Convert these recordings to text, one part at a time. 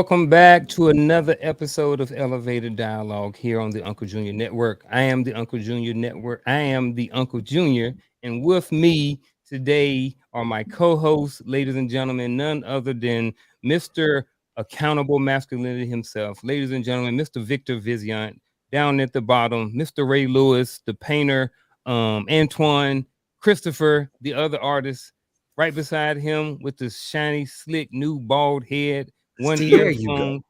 welcome back to another episode of Elevated Dialogue here on the Uncle Junior Network. I am the Uncle Junior Network. I am the Uncle Junior, and with me today are my co-hosts, ladies and gentlemen, none other than Mr. Accountable Masculinity himself, ladies and gentlemen, Mr. Victor Viziant. Down at the bottom, Mr. Ray Lewis, the painter, Antoine, Christopher, the other artist, right beside him with the shiny, slick, new bald head, one earphone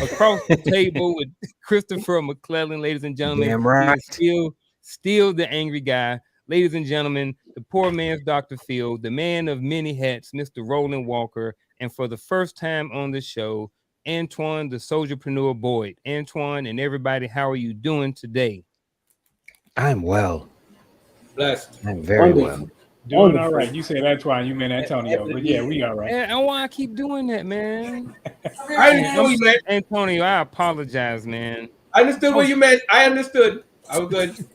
across the table with Christopher McClellan, ladies and gentlemen. Damn He right. is still the angry guy. Ladies and gentlemen, the poor man's Dr. Phil, the man of many hats, Mr. Roland Walker, and for the first time on the show, Antoine, the soldierpreneur Boyd. Antoine and everybody, how are you doing today? I'm well. Blessed. I'm very well. Doing all right. You said Antoine, you meant Antonio, but yeah, we all right. And why I keep doing that, man? I understood what you meant. Antonio, I apologize, man. I understood what you meant. I understood. I was good.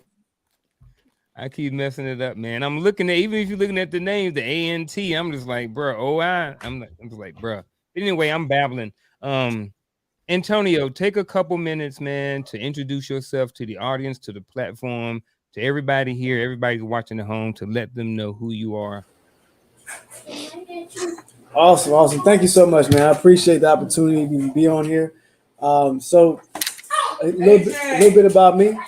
I keep messing it up, man. I'm looking at, even if you're looking at the name, the ANT, I'm just like, bro, I'm just like, bro. Anyway, I'm babbling. Antonio, take a couple minutes, man, to introduce yourself to the audience, to the platform, to everybody here, everybody watching at home, to let them know who you are. Awesome. Thank you so much, man. I appreciate the opportunity to be on here. So a little bit about me.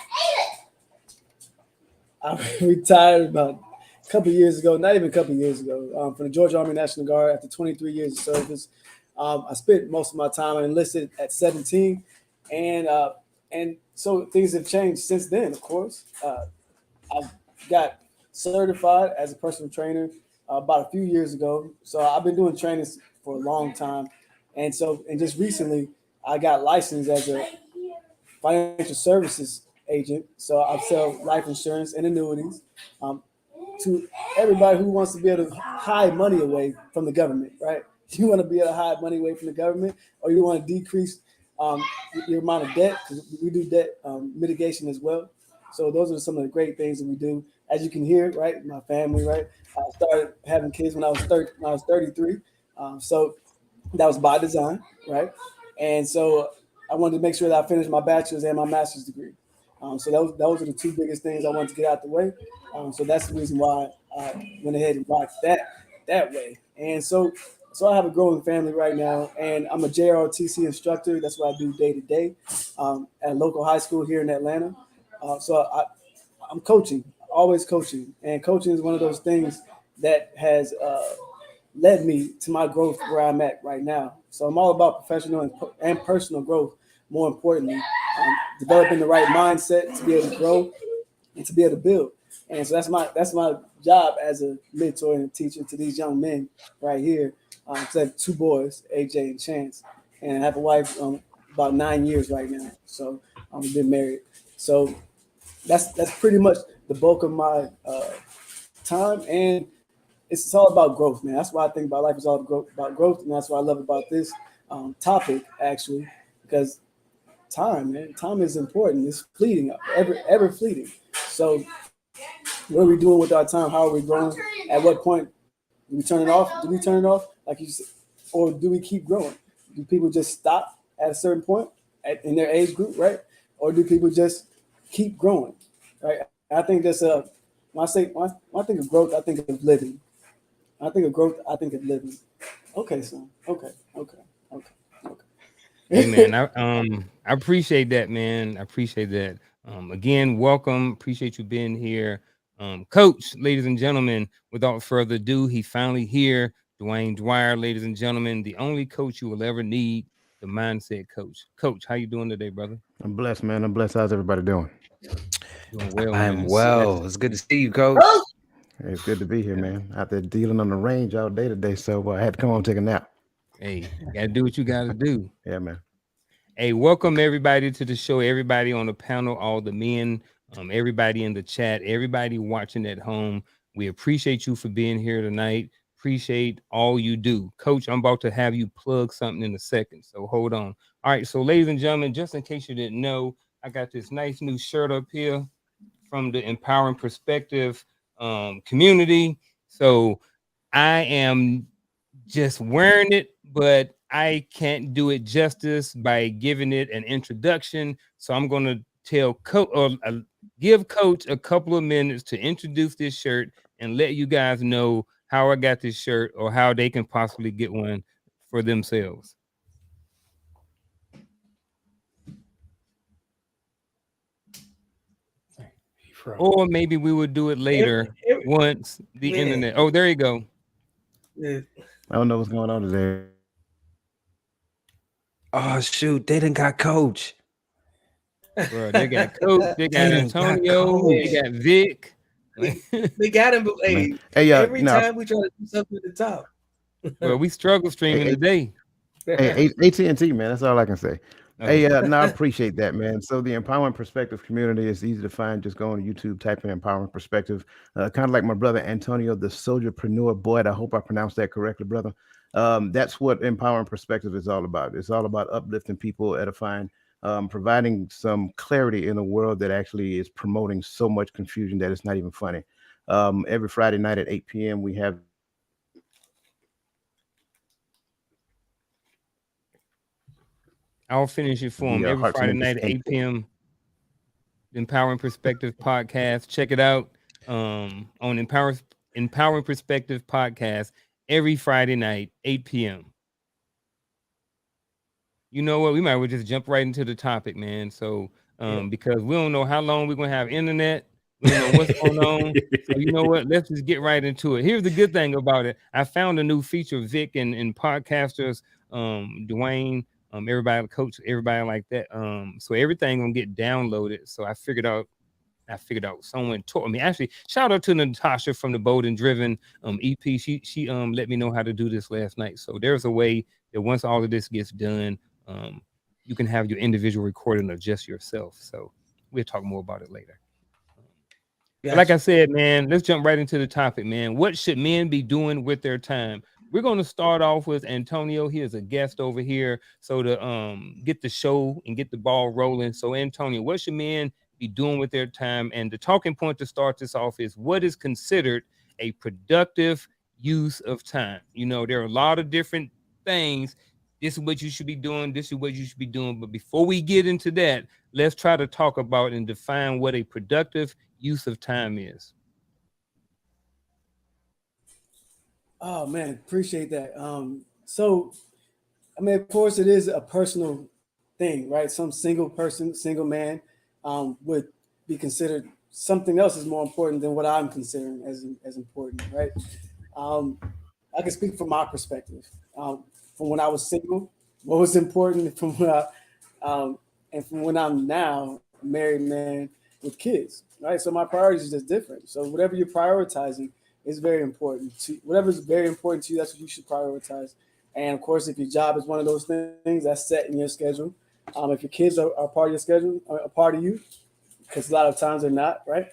I retired about a couple years ago, not even a couple years ago, from the Georgia Army National Guard after 23 years of service. I spent most of my time. I enlisted at 17, and so things have changed since then. Of course, I got certified as a personal trainer about a few years ago. So I've been doing trainings for a long time, and just recently I got licensed as a financial services agent. So I sell life insurance and annuities to everybody who wants to be able to hide money away from the government, right? You want to be able to hide money away from the government, or you want to decrease your amount of debt, because we do debt mitigation as well. So those are some of the great things that we do. As you can hear, right, my family, right? I started having kids when I was 33. So that was by design, right? And so I wanted to make sure that I finished my bachelor's and my master's degree. So those are the two biggest things I wanted to get out the way. So that's the reason why I went ahead and rocked that way. And so I have a growing family right now, and I'm a JROTC instructor. That's what I do day to day at a local high school here in Atlanta. So I'm coaching, always coaching, and coaching is one of those things that has led me to my growth where I'm at right now. So I'm all about professional and personal growth. More importantly, developing the right mindset to be able to grow and to be able to build. And so that's my job as a mentor and a teacher to these young men right here. I have two boys, AJ and Chance, and I have a wife about 9 years right now. So I've been married. So that's pretty much the bulk of my time, and it's all about growth, man. That's why I think about life is all about growth, and that's what I love about this topic actually, because time is important. It's fleeting, ever fleeting. So what are we doing with our time? How are we growing? At what point do we turn it off? Do we turn it off, like you said, or do we keep growing? Do people just stop at a certain point in their age group, right? Or do people just keep growing, right? I think that's when I think of growth, I think of living. I think of growth, I think of living. Okay, son. Okay. Hey man, I appreciate that, man. I appreciate that. Again, welcome. Appreciate you being here. Coach, ladies and gentlemen, without further ado, he's finally here. Dwayne Dwyer, ladies and gentlemen, the only coach you will ever need, the mindset coach. Coach, how you doing today, brother? I'm blessed, man. I'm blessed. How's everybody doing? Doing well, I'm man. well. It's good to see you, Coach. Hey, it's good to be here, man. Out there dealing on the range all day today, so I had to come home and take a nap. Hey, you gotta do what you gotta do. Yeah, man. Hey, welcome everybody to the show. Everybody on the panel, all the men, everybody in the chat, everybody watching at home. We appreciate you for being here tonight. Appreciate all you do. Coach, I'm about to have you plug something in a second, so hold on. All right, so ladies and gentlemen, just in case you didn't know, I got this nice new shirt up here from the Empowering Perspective community. So I am just wearing it, but I can't do it justice by giving it an introduction. So I'm going to give Coach a couple of minutes to introduce this shirt and let you guys know how I got this shirt or how they can possibly get one for themselves. Or maybe we would do it later once the internet. Oh, there you go. I don't know what's going on today. Oh shoot, they done got Coach. Bro, they got Coach, they got Damn, Antonio, got they got Vic. They got him. Hey, every time we try to do something at the top. Well, we struggle streaming today. Hey, AT&T, man. That's all I can say. Hey, no, I appreciate that, man. So the Empowerment Perspective community is easy to find. Just go on YouTube, type in Empowerment Perspective. Kind of like my brother Antonio, the soldierpreneur. Boyd, I hope I pronounced that correctly, brother. That's what Empowerment Perspective is all about. It's all about uplifting people, edifying, providing some clarity in a world that actually is promoting so much confusion that it's not even funny. Every Friday night at 8 p.m., we have I'll finish it for them every Friday night at 8 p.m. Empowering Perspective podcast. Check it out on Empowering Perspective podcast every Friday night, 8 p.m. You know what? We might well just jump right into the topic, man. So because we don't know how long we're gonna have internet. We don't know what's going on. So you know what? Let's just get right into it. Here's the good thing about it. I found a new feature, Vic, and podcasters, Dwayne, everybody, Coach, everybody like that. So everything gonna get downloaded. So I figured out someone taught me. Actually, shout out to Natasha from the Bold and Driven EP. She let me know how to do this last night. So there's a way that once all of this gets done, you can have your individual recording of just yourself. So we'll talk more about it later. But like I said, man, let's jump right into the topic, man. What should men be doing with their time? We're going to start off with Antonio. He is a guest over here. So to get the show and get the ball rolling. So Antonio, what should men be doing with their time? And the talking point to start this off is what is considered a productive use of time? You know, there are a lot of different things. This is what you should be doing. This is what you should be doing. But before we get into that, let's try to talk about and define what a productive use of time is. Oh man, appreciate that. So I mean, of course, it is a personal thing, right? Some single person, single man, would be considered something else is more important than what I'm considering as important, right? I can speak from my perspective. From when I was single, what was important from when and from when I'm now a married man with kids, right? So my priorities are just different. So whatever you're prioritizing is very important to whatever's very important to you. That's what you should prioritize. And of course, if your job is one of those things that's set in your schedule, if your kids are part of your schedule, or a part of you, because a lot of times they're not, right?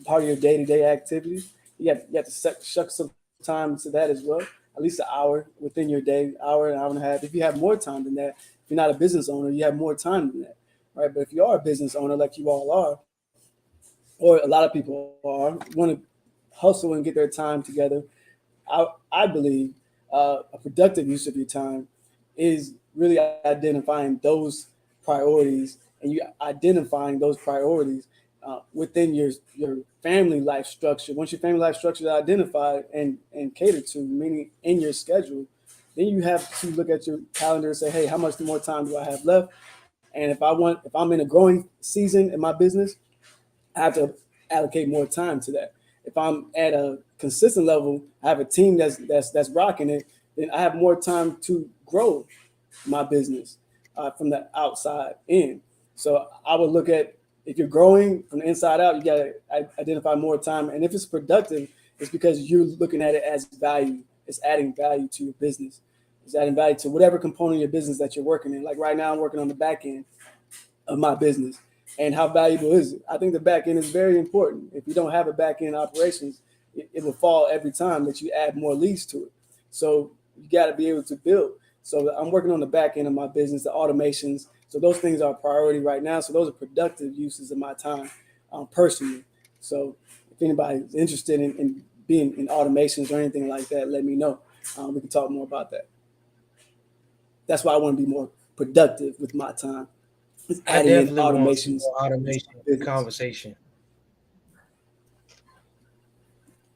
Part of your day-to-day activities, you have to shuck some time to that as well. At least an hour within your day, hour, an hour and a half. If you have more time than that, if you're not a business owner, you have more time than that, right? But if you are a business owner, like you all are, or a lot of people are, want to hustle and get their time together, I believe a productive use of your time is really identifying those priorities and you identifying those priorities within your family life structure. Once your family life structure is identified and catered to, meaning in your schedule, then you have to look at your calendar and say, hey, how much more time do I have left? And if I'm in a growing season in my business, I have to allocate more time to that. If I'm at a consistent level, I have a team that's rocking it, then I have more time to grow my business from the outside in. So I would look at if you're growing from the inside out, you got to identify more time. And if it's productive, it's because you're looking at it as value. It's adding value to your business. It's adding value to whatever component of your business that you're working in. Like right now, I'm working on the back end of my business. And how valuable is it? I think the back end is very important. If you don't have a back end operations, it will fall every time that you add more leads to it. So you got to be able to build. So I'm working on the back end of my business, the automations. So those things are a priority right now. So those are productive uses of my time personally. So if anybody's interested in being in automations or anything like that, let me know. We can talk more about that. That's why I want to be more productive with my time. It's I adding in definitely want some automations. more automation conversation.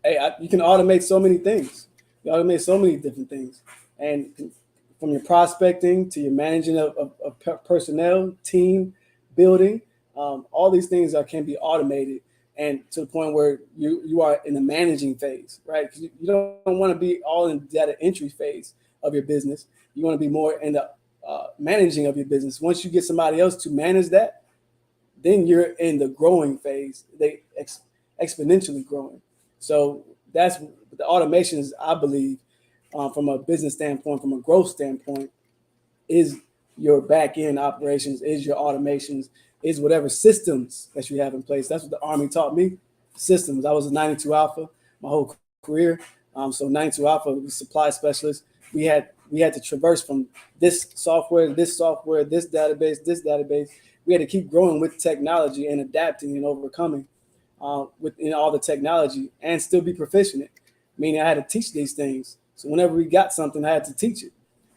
Hey, you can automate so many things. You automate so many different things, and from your prospecting to your managing of personnel, team building, all these things can be automated, and to the point where you are in the managing phase, right? Because you don't want to be all in the data entry phase of your business. You want to be more in the managing of your business. Once you get somebody else to manage that, then you're in the growing phase. They exponentially growing. So that's the automations, I believe, from a business standpoint, from a growth standpoint, is your back end operations, is your automations, is whatever systems that you have in place. That's what the Army taught me, systems. I was a 92 Alpha my whole career. So 92 Alpha was supply specialist. We had to traverse from this software, this database. We had to keep growing with technology and adapting and overcoming within all the technology and still be proficient in it. Meaning I had to teach these things. So whenever we got something, I had to teach it.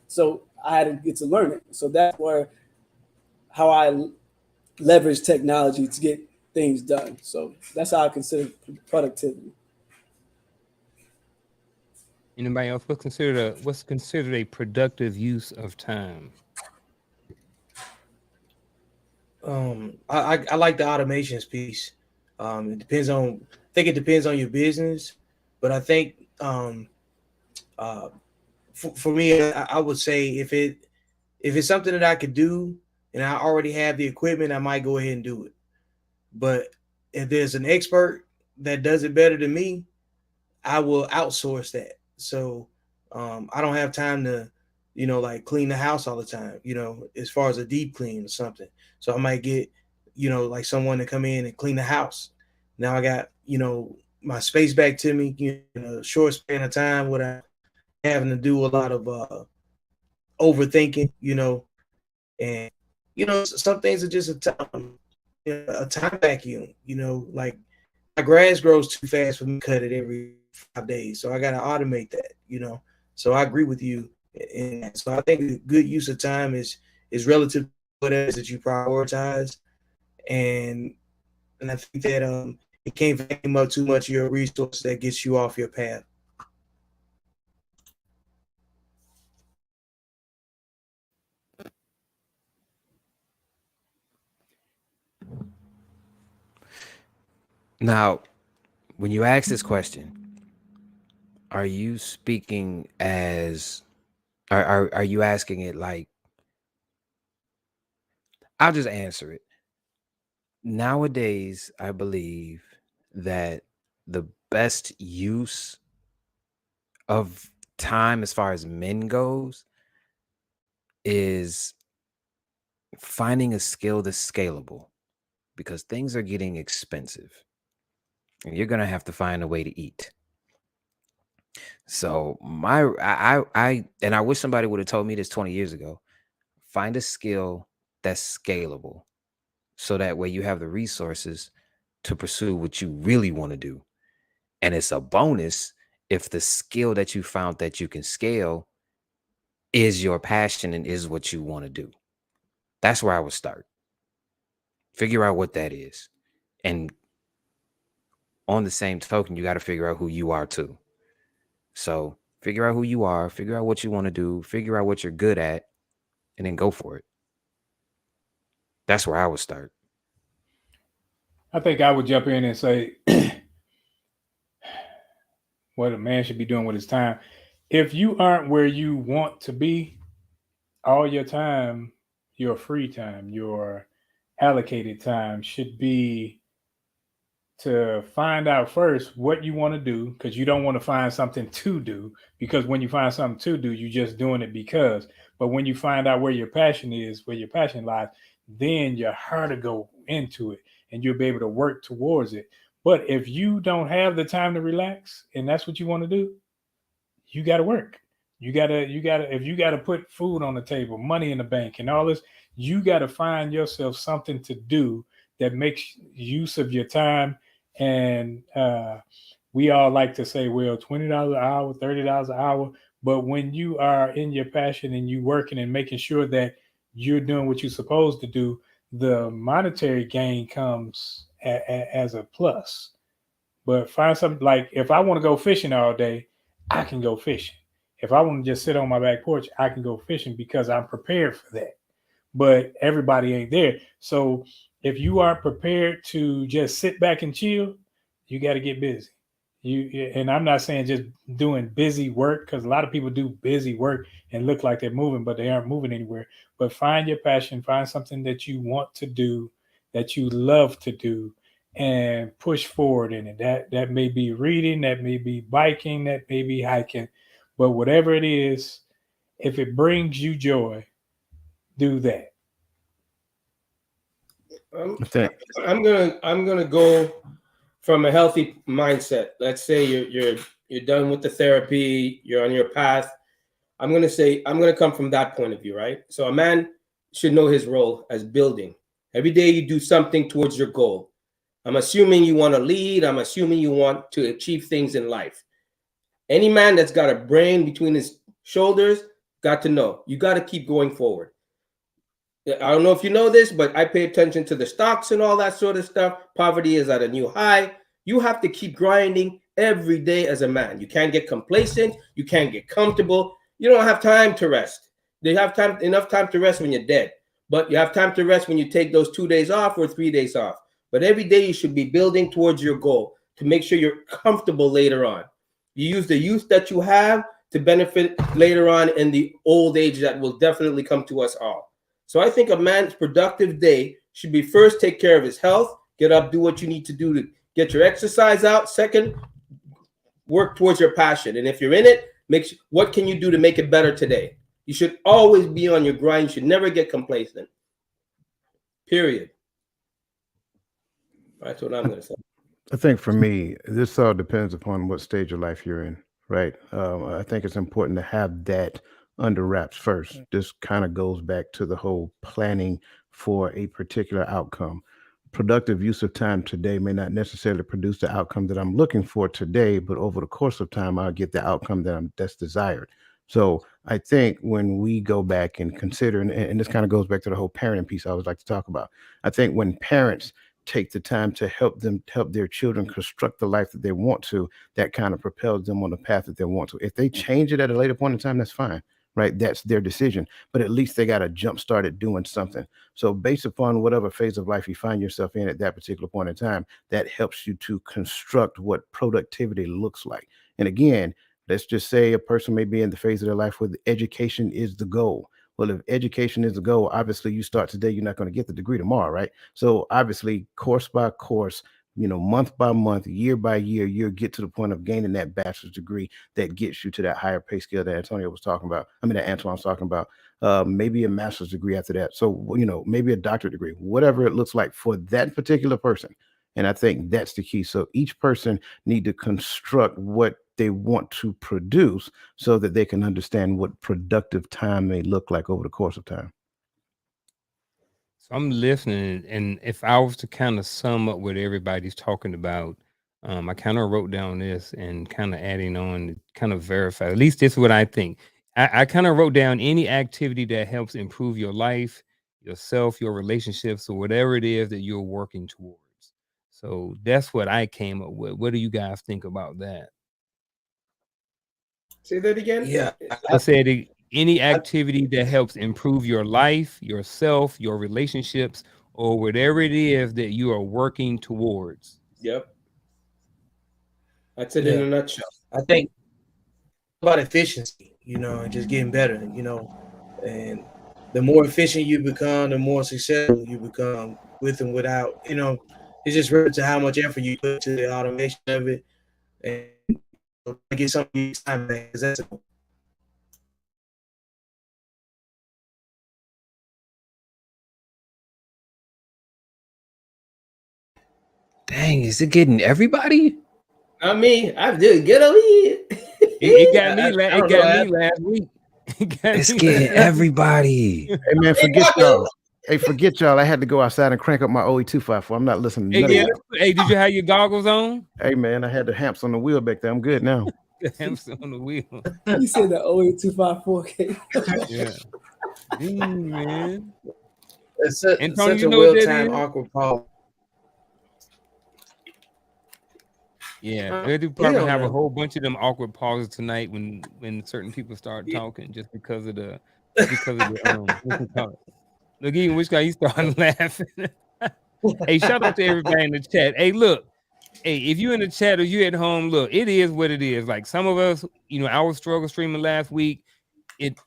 So I had to get to learn it. So that's how I leverage technology to get things done. So that's how I consider productivity. Anybody else? What's considered a productive use of time? I like the automations piece. It depends on. I think it depends on your business, but I think for me, I would say if it's something that I could do and I already have the equipment, I might go ahead and do it. But if there's an expert that does it better than me, I will outsource that. So I don't have time to, like clean the house all the time, as far as a deep clean or something. So I might get, like someone to come in and clean the house. Now I got, my space back to me, short span of time without having to do a lot of overthinking, and some things are just a time vacuum, like my grass grows too fast for me to cut it every 5 days, so I got to automate that, So I agree with you in that. So I think a good use of time is relative to what it is that you prioritize, and I think that it can't vacuum up too much of your resource that gets you off your path. Now, when you ask this question, are you speaking as, are you asking it like, I'll just answer it. Nowadays, I believe that the best use of time as far as men goes is finding a skill that's scalable, because things are getting expensive and you're going to have to find a way to eat. So I wish somebody would have told me this 20 years ago. Find a skill that's scalable, so that way you have the resources to pursue what you really want to do. And it's a bonus if the skill that you found that you can scale is your passion and is what you want to do. That's where I would start. Figure out what that is. And on the same token, you got to figure out who you are too. So figure out who you are, figure out what you want to do, figure out what you're good at, and then go for it. That's where I would start. I think I would jump in and say what a man should be doing with his time. If you aren't where you want to be, all your time, your free time, your allocated time should be to find out first what you want to do, because you don't want to find something to do, because when you find something to do, you're just doing it because. But when you find out where your passion is, where your passion lies, then your heart to go into it and you'll be able to work towards it. But if you don't have the time to relax and that's what you want to do, you got to work. If you got to put food on the table, money in the bank, and all this, you got to find yourself something to do that makes use of your time. And we all like to say, well, $20 an hour, $30 an hour, But when you are in your passion and you working and making sure that you're doing what you're supposed to do, the monetary gain comes as a plus. But find something like, if I want to go fishing all day, I can go fishing. If I want to just sit on my back porch, I can go fishing because I'm prepared for that. But everybody ain't there. So if you aren't prepared to just sit back and chill, you got to get busy. And I'm not saying just doing busy work, because a lot of people do busy work and look like they're moving, but they aren't moving anywhere. But find your passion, find something that you want to do, that you love to do, and push forward in it. That may be reading, that may be biking, that may be hiking, but whatever it is, if it brings you joy, do that. I'm gonna go from a healthy mindset. Let's say you're done with the therapy, you're on your path. I'm gonna come from that point of view, right? So a man should know his role as building. Every day you do something towards your goal. I'm assuming you want to lead. I'm assuming you want to achieve things in life. Any man that's got a brain between his shoulders got to know you got to keep going forward. I don't know if you know this, but I pay attention to the stocks and all that sort of stuff. Poverty is at a new high. You have to keep grinding every day as a man. You can't get complacent. You can't get comfortable. You don't have time to rest. They have enough time to rest when you're dead, but you have time to rest when you take those 2 days off or 3 days off. But every day you should be building towards your goal to make sure you're comfortable later on. You use the youth that you have to benefit later on in the old age that will definitely come to us all. So I think a man's productive day should be, first, take care of his health, get up, do what you need to do to get your exercise out. Second, work towards your passion. And if you're in it, what can you do to make it better today? You should always be on your grind. You should never get complacent. Period. That's what I'm going to say. I think for me, this all depends upon what stage of life you're in, right? I think it's important to have that under wraps first. This kind of goes back to the whole planning for a particular outcome. Productive use of time today may not necessarily produce the outcome that I'm looking for today, but over the course of time, I'll get the outcome that's desired. So I think when we go back and consider, and this kind of goes back to the whole parenting piece I always like to talk about. I think when parents take the time to help their children construct the life that they want to, that kind of propels them on the path that they want to. If they change it at a later point in time, that's fine, right? That's their decision. But at least they got to jump start at doing something. So based upon whatever phase of life you find yourself in at that particular point in time, that helps you to construct what productivity looks like. And again, let's just say a person may be in the phase of their life where the education is the goal. Well, if education is the goal, obviously you start today, you're not going to get the degree tomorrow, right? So obviously, course by course, month by month, year by year, you'll get to the point of gaining that bachelor's degree that gets you to that higher pay scale that Antonio was talking about. That Antoine was talking about. Maybe a master's degree after that. So, maybe a doctorate degree, whatever it looks like for that particular person. And I think that's the key. So each person need to construct what they want to produce so that they can understand what productive time may look like over the course of time. So I'm listening, and if I was to kind of sum up what everybody's talking about, I kind of wrote down this and kind of adding on to kind of verify. At least this is what I think. I kind of wrote down any activity that helps improve your life, yourself, your relationships, or whatever it is that you're working towards. So that's what I came up with. What do you guys think about that? Say that again. Yeah, I said any activity that helps improve your life, yourself, your relationships, or whatever it is that you are working towards. Yep. That's it in a nutshell. I think about efficiency, and just getting better, and the more efficient you become, the more successful you become with and without, it's just relative to how much effort you put to the automation of it, and get something time back. That's it. Dang, is it getting everybody? Not me. I did get over here. It got me. It got me last week. It's getting everybody. Hey man, forget y'all. Hey, forget y'all. I had to go outside and crank up my OE254. I'm not listening to Hey, did you have your goggles on? Hey man, I had the hamps on the wheel back there. I'm good now. The hamster on the wheel. He said the 08254K. Yeah. Dang, man. It's such, Antonio, such you a know what that well-timed is? awkward pause. Yeah, they do probably Hell have a no. whole bunch of them awkward pauses tonight when certain people start talking just because of the what you call it. Look, even which guy he started laughing. Hey, shout out to everybody in the chat. Hey, look, hey, if you in the chat or you at home, look, it is what it is. Like some of us, our struggle streaming last week,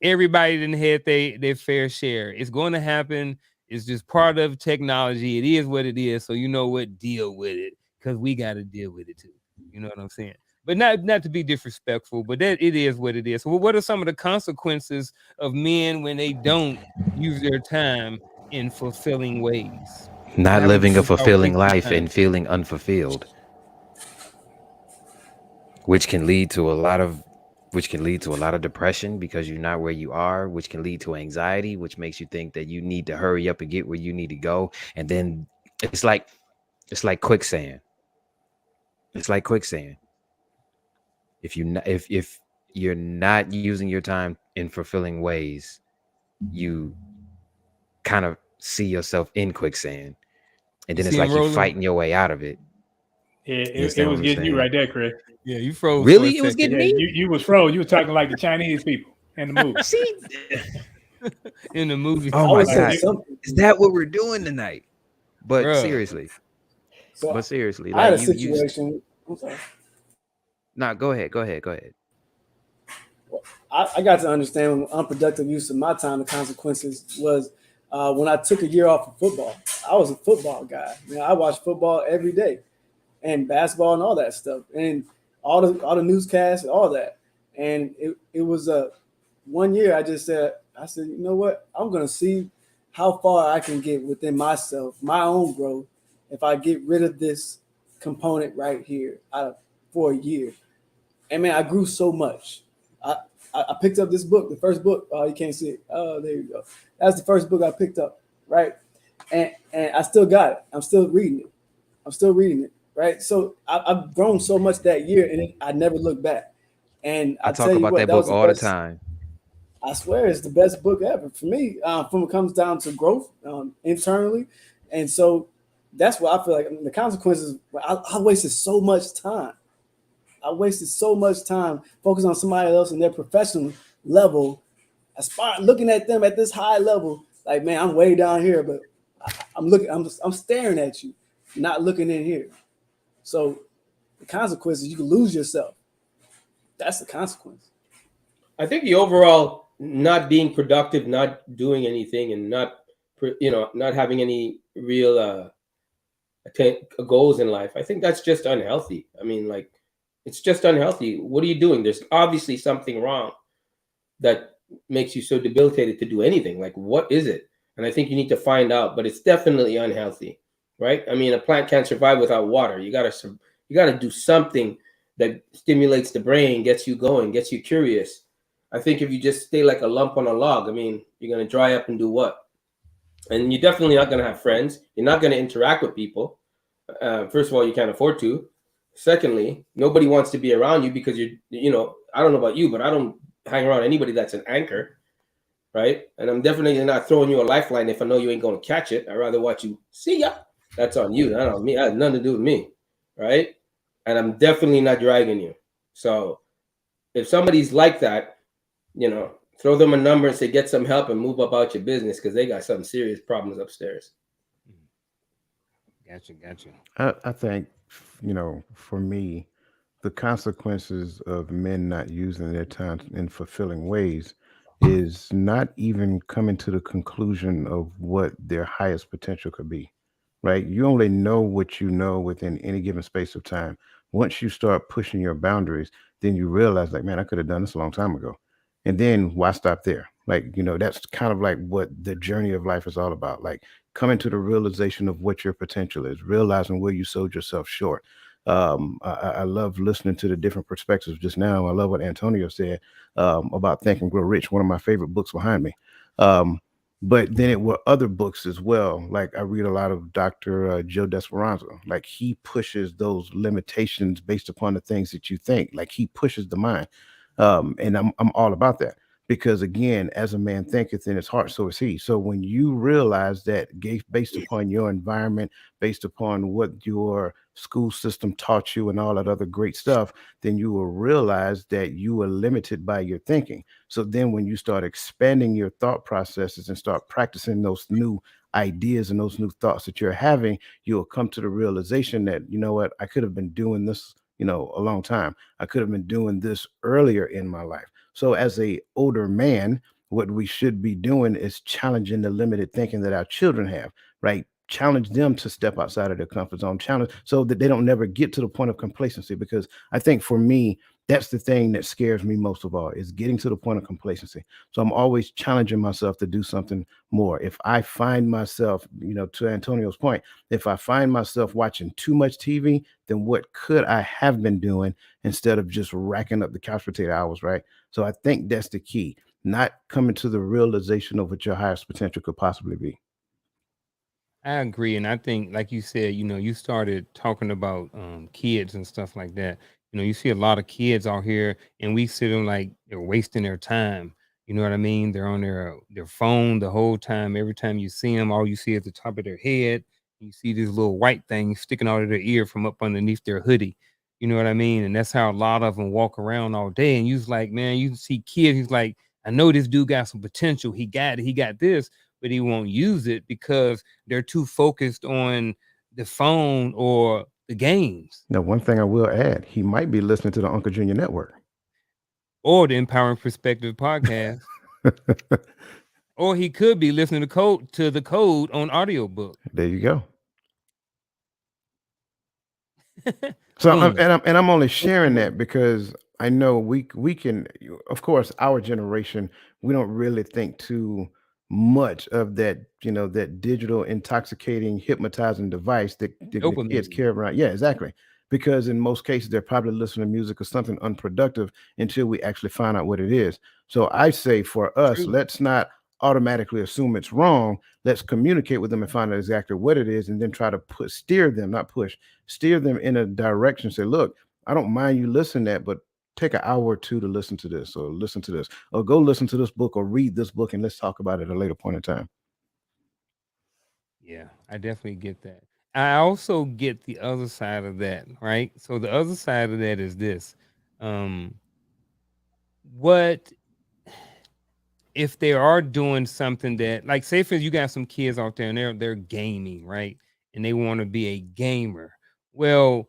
everybody didn't have their fair share. It's going to happen. It's just part of technology. It is what it is. So you know what, deal with it because we got to deal with it too. You know what I'm saying? But not to be disrespectful, but that it is what it is. So what are some of the consequences of men when they don't use their time in fulfilling ways? Not Having living a people start fulfilling wasting life time. and feeling unfulfilled, which can lead to a lot of depression because you're not where you are, which can lead to anxiety, which makes you think that you need to hurry up and get where you need to go. And then it's like quicksand. It's like quicksand. If you're not using your time in fulfilling ways, you kind of see yourself in quicksand, and You then it's see him like you rolling? fighting your way out of it. Yeah, You it understand was what I'm getting you saying? right there, Chris. Yeah, you froze for a Really? It was second. getting Yeah, me? you was froze. You were talking like the Chinese people in the movie. See? In the movie. Oh I my would say God. something. Is that what we're doing tonight? But Bruh. seriously, So I like had a you situation. I'm sorry. nah, go ahead. I got to understand when unproductive use of my time, the consequences was when I took a year off of football. I was a football guy. I watched football every day and basketball and all that stuff and all the newscasts and all that. And it was 1 year I said, you know what? I'm going to see how far I can get within myself, my own growth, if I get rid of this component right here for a year. And man, I grew so much. I picked up this book, the first book. Oh, you can't see it. Oh, there you go. That's the first book I picked up, right? And I still got it. I'm still reading it. Right? So I've grown so much that year, and I never looked back. And I I talk tell you about what, that that was book the all the best. time. I swear, it's the best book ever for me. From it comes down to growth internally, and so that's what I feel like. I mean, the consequences. I wasted so much time. I wasted so much time focusing on somebody else and their professional level, looking at them at this high level. Like, man, I'm way down here, but I'm looking. I'm staring at you, not looking in here. So the consequences, you can lose yourself. That's the consequence. I think the overall not being productive, not doing anything, and not having any real goals in life. I think that's just unhealthy. I mean, like, it's just unhealthy. What are you doing? There's obviously something wrong that makes you so debilitated to do anything. Like, what is it? And I think you need to find out. But it's definitely unhealthy, right? I mean, a plant can't survive without water. You gotta do something that stimulates the brain, gets you going, gets you curious. I think if you just stay like a lump on a log, I mean, you're gonna dry up and do what? And you're definitely not gonna have friends. You're not gonna interact with people. First of all, you can't afford to. Secondly, nobody wants to be around you because I don't know about you, but I don't hang around anybody that's an anchor, right? And I'm definitely not throwing you a lifeline if I know you ain't going to catch it. I'd rather watch you see ya. That's on you, not on me. That has nothing to do with me, right? And I'm definitely not dragging you. So if somebody's like that, throw them a number and say, get some help and move about your business because they got some serious problems upstairs. Gotcha. I think, for me, the consequences of men not using their time in fulfilling ways is not even coming to the conclusion of what their highest potential could be, right? You only know what you know within any given space of time. Once you start pushing your boundaries, then you realize, like, man, I could have done this a long time ago. And then why stop there? Like, that's kind of like what the journey of life is all about. Like, coming to the realization of what your potential is, realizing where you sold yourself short. I love listening to the different perspectives just now. I love what Antonio said about Think and Grow Rich, one of my favorite books behind me. Um, But then it were other books as well. Like I read a lot of Dr. Joe Desperanza. Like he pushes those limitations based upon the things that you think. Like he pushes the mind, and I'm all about that because again, as a man thinketh in his heart, so is he. So when you realize that based upon your environment, based upon what your school system taught you, and all that other great stuff, then you will realize that you are limited by your thinking. So then when you start expanding your thought processes and start practicing those new ideas and those new thoughts that you're having, you'll come to the realization that, you know what, I could have been doing this, a long time. I could have been doing this earlier in my life. So as a older man, what we should be doing is challenging the limited thinking that our children have, right? Challenge them to step outside of their comfort zone, challenge so that they don't never get to the point of complacency. Because I think for me, that's the thing that scares me most of all is getting to the point of complacency. So I'm always challenging myself to do something more. If I find myself, to Antonio's point, if I find myself watching too much TV, then what could I have been doing instead of just racking up the couch potato hours, right? So I think that's the key, not coming to the realization of what your highest potential could possibly be. I agree, and I think, like you said, you started talking about kids and stuff like that. You see a lot of kids out here, and we see them like they're wasting their time. You know what I mean? They're on their phone the whole time. Every time you see them, all you see at the top of their head, you see this little white thing sticking out of their ear from up underneath their hoodie. You know what I mean? And that's how a lot of them walk around all day. And you's like, man, you see kids. He's like, I know this dude got some potential. He got it. He got this, but he won't use it because they're too focused on the phone or the games Now, one thing I will add, he might be listening to the Uncle Junior Network. or the Empowering Perspective podcast, or he could be listening to the code on audiobook. There you go. So Boom. I'm only sharing that because I know we can, of course, our generation, we don't really think too much of that, that digital intoxicating hypnotizing device that kids Dopamine. carry around. Yeah, exactly. Because in most cases they're probably listening to music or something unproductive until we actually find out what it is. So I say for us, True. let's not automatically assume it's wrong. Let's communicate with them and find out exactly what it is, and then try to steer them, not push, steer them in a direction. Say, look, I don't mind you listening to that, but take an hour or two to listen to this, or listen to this, or go listen to this book, or read this book, and let's talk about it at a later point in time. Yeah, I definitely get that. I also get the other side of that, right? So the other side of that is this. Um, what if they are doing something that, like, say for you got some kids out there and they're gaming, right? And they want to be a gamer. Well,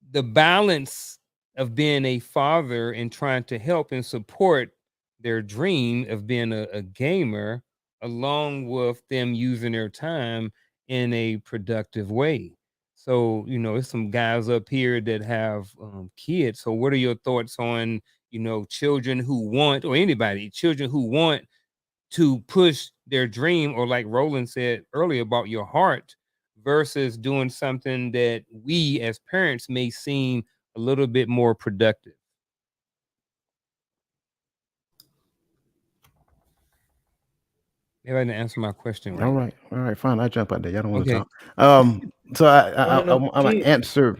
the balance of being a father and trying to help and support their dream of being a gamer, along with them using their time in a productive way. So, it's some guys up here that have kids. So, what are your thoughts on, children who want, or anybody, children who want to push their dream, or like Roland said earlier about your heart, versus doing something that we as parents may seem a little bit more productive? Maybe I didn't answer my question right. All right, fine. I jump out there. Y'all don't want to Okay. talk. So Well, no, I'm gonna kid. answer.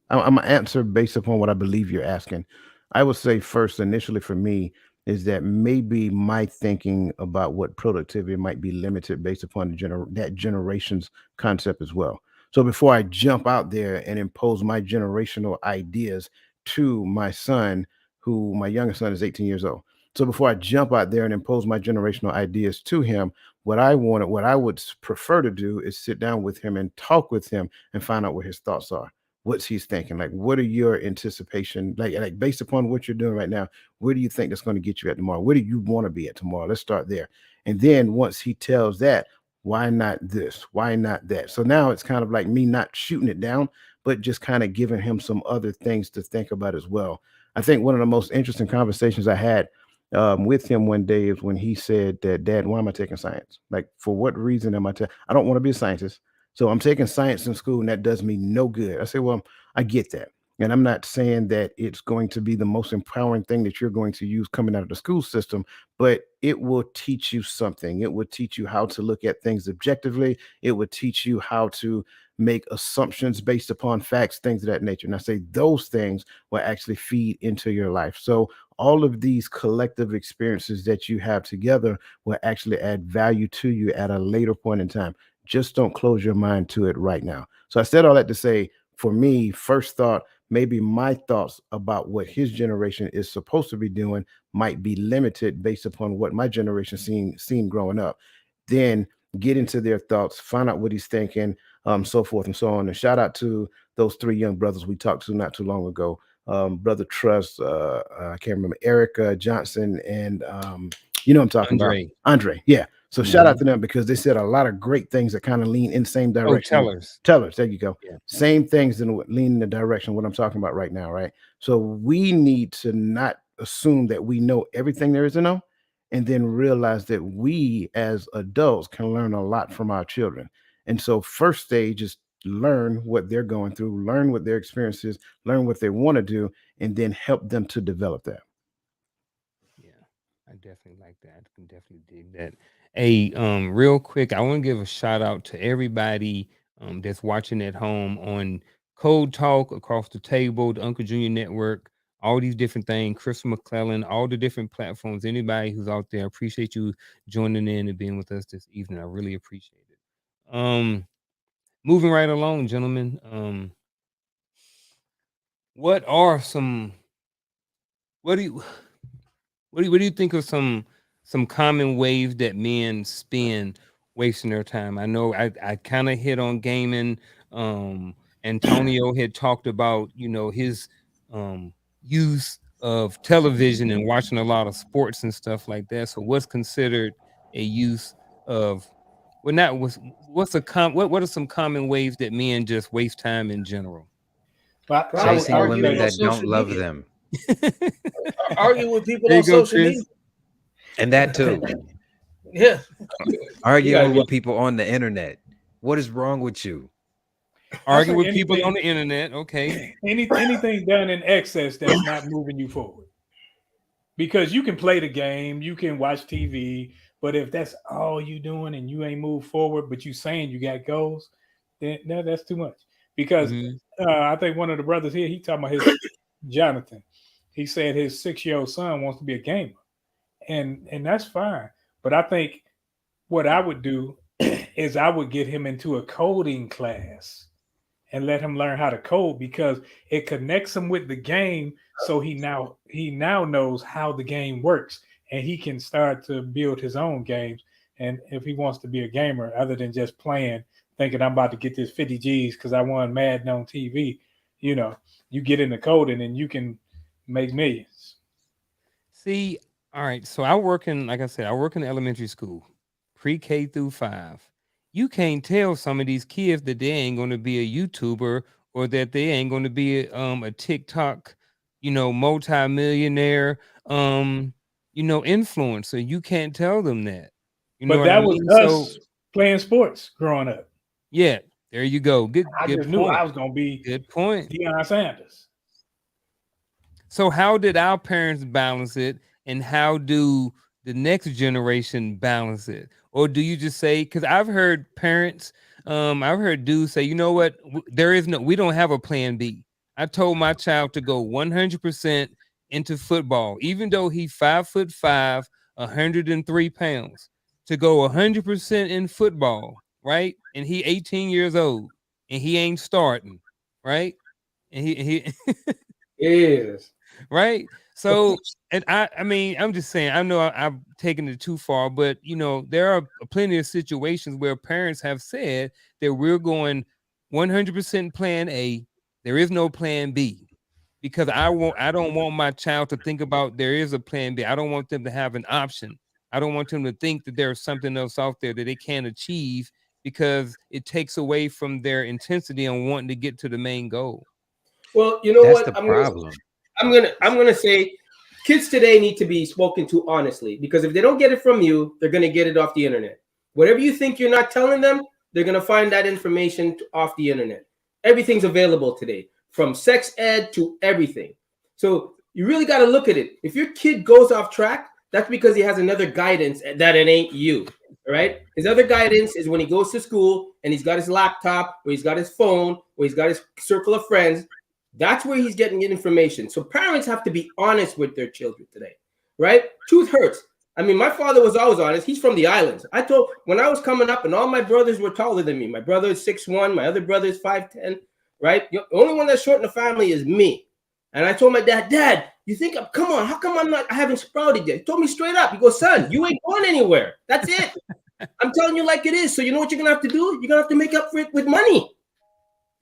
I'm gonna answer based upon what I believe you're asking. I would say first, initially for me, is that maybe my thinking about what productivity might be limited based upon that generation's concept as well. So before I jump out there and impose my generational ideas to my son, who my youngest son is 18 years old. So before I jump out there and impose my generational ideas to him, what I would prefer to do is sit down with him and talk with him and find out what his thoughts are, what's he's thinking. Like, what are your anticipation, like based upon what you're doing right now, where do you think that's going to get you at tomorrow? Where do you want to be at tomorrow? Let's start there. And then once he tells that, why not this, why not that? So now it's kind of like me not shooting it down, but just kind of giving him some other things to think about as well. I think one of the most interesting conversations I had with him one day is when he said that, Dad, why am I taking science? Like, for what reason am I don't want to be a scientist. So I'm taking science in school and that does me no good. I say, well, I get that. And I'm not saying that it's going to be the most empowering thing that you're going to use coming out of the school system, but it will teach you something. It will teach you how to look at things objectively. It will teach you how to make assumptions based upon facts, things of that nature. And I say those things will actually feed into your life. So all of these collective experiences that you have together will actually add value to you at a later point in time. Just don't close your mind to it right now. So I said all that to say, for me, first thought, maybe my thoughts about what his generation is supposed to be doing might be limited based upon what my generation seen growing up. Then get into their thoughts, find out what he's thinking, so forth and so on. And shout out to those three young brothers we talked to not too long ago. Brother Trust, I can't remember, Eric Johnson, and you know what I'm talking about, Andre. Andre. Yeah. So shout out to them because they said a lot of great things that kind of lean in the same Oh, direction. tellers. Tellers, there you go. Yeah. Same things that lean in the direction of what I'm talking about right now, right? So we need to not assume that we know everything there is to know, and then realize that we as adults can learn a lot from our children. And so first stage is learn what they're going through, learn what their experience is, learn what they want to do, and then help them to develop that. Yeah, I definitely like that. I can definitely dig that. Hey, real quick, I want to give a shout out to everybody that's watching at home on Code Talk, Across the Table, the Uncle Junior Network, all these different things, Chris McClellan, all the different platforms. Anybody who's out there, appreciate you joining in and being with us this evening. I really appreciate it. Moving right along, gentlemen. What are some what do you what do you think of some common ways that men spend wasting their time? I know I kind of hit on gaming. Antonio had talked about, his um use of television and watching a lot of sports and stuff like that. So what's considered a use of well not what's what are some common ways that men just waste time in general? But Probably Chasing arguing women on that don't social love media. them. Arguing with people There you on go, social media. Chris. And that too. Yeah. You Arguing gotta with be, people on the internet. What is wrong with you? I Arguing say with people on anything, the internet. Okay. anything done in excess that's not moving you forward. Because you can play the game, you can watch TV, but if that's all you doing and you ain't moved forward, but you saying you got goals, then no, that's too much. Because Mhm. I think one of the brothers here, he talking about his Jonathan. He said his 6-year-old son wants to be a gamer, and that's fine. But I think what I would do is I would get him into a coding class and let him learn how to code because it connects him with the game so he now knows how the game works and he can start to build his own games. And if he wants to be a gamer other than just playing thinking I'm about to get this 50 G's because I won Madden on TV, you know, you get into coding and you can make millions. See, all right. So I work in, like I said, I work in elementary school, pre-K through 5. You can't tell some of these kids that they ain't going to be a YouTuber or that they ain't going to be a TikTok, multi-millionaire, influencer. You can't tell them that. You know But what I that was mean? So us playing sports growing up. yeah, there you go. Good, I good just knew point. I was going to be Good point. Deion Sanders. So how did our parents balance it, and how do the next generation balance it? Or do you just say? Because I've heard parents, I've heard dudes say, you know what, we don't have a plan B. I told my child to go 100% into football, even though he's 5'5", 103 pounds, to go 100% in football, right? And he 18 years old, and he ain't starting, right? And he is. right? So, and I mean, I'm just saying, I know I've taken it too far, but there are plenty of situations where parents have said that we're going 100% plan A. There is no plan B because I don't want my child to think about there is a plan B. I don't want them to have an option. I don't want them to think that there's something else out there that they can't achieve because it takes away from their intensity on wanting to get to the main goal. Well, you know That's what? the problem. I'm gonna say kids today need to be spoken to honestly because if they don't get it from you, they're gonna get it off the internet. Whatever you think you're not telling them, they're gonna find that information off the internet. Everything's available today. from sex ed to everything. So you really got to look at it. If your kid goes off track, that's because he has another guidance that it ain't you. Right? His other guidance is when he goes to school and he's got his laptop, or he's got his phone, or he's got his circle of friends. That's where he's getting information. So parents have to be honest with their children today, right? Truth hurts. I mean, my father was always honest. He's from the islands. I told when I was coming up, and all my brothers were taller than me. My brother is 6'1", my other brother is 5'10", right? The only one that's short in the family is me. And I told my dad, you think come on, how come I haven't sprouted yet? He told me straight up. He goes, son, you ain't going anywhere. That's it. I'm telling you like it is. So you know what you're gonna have to do? You're gonna have to make up for it with money.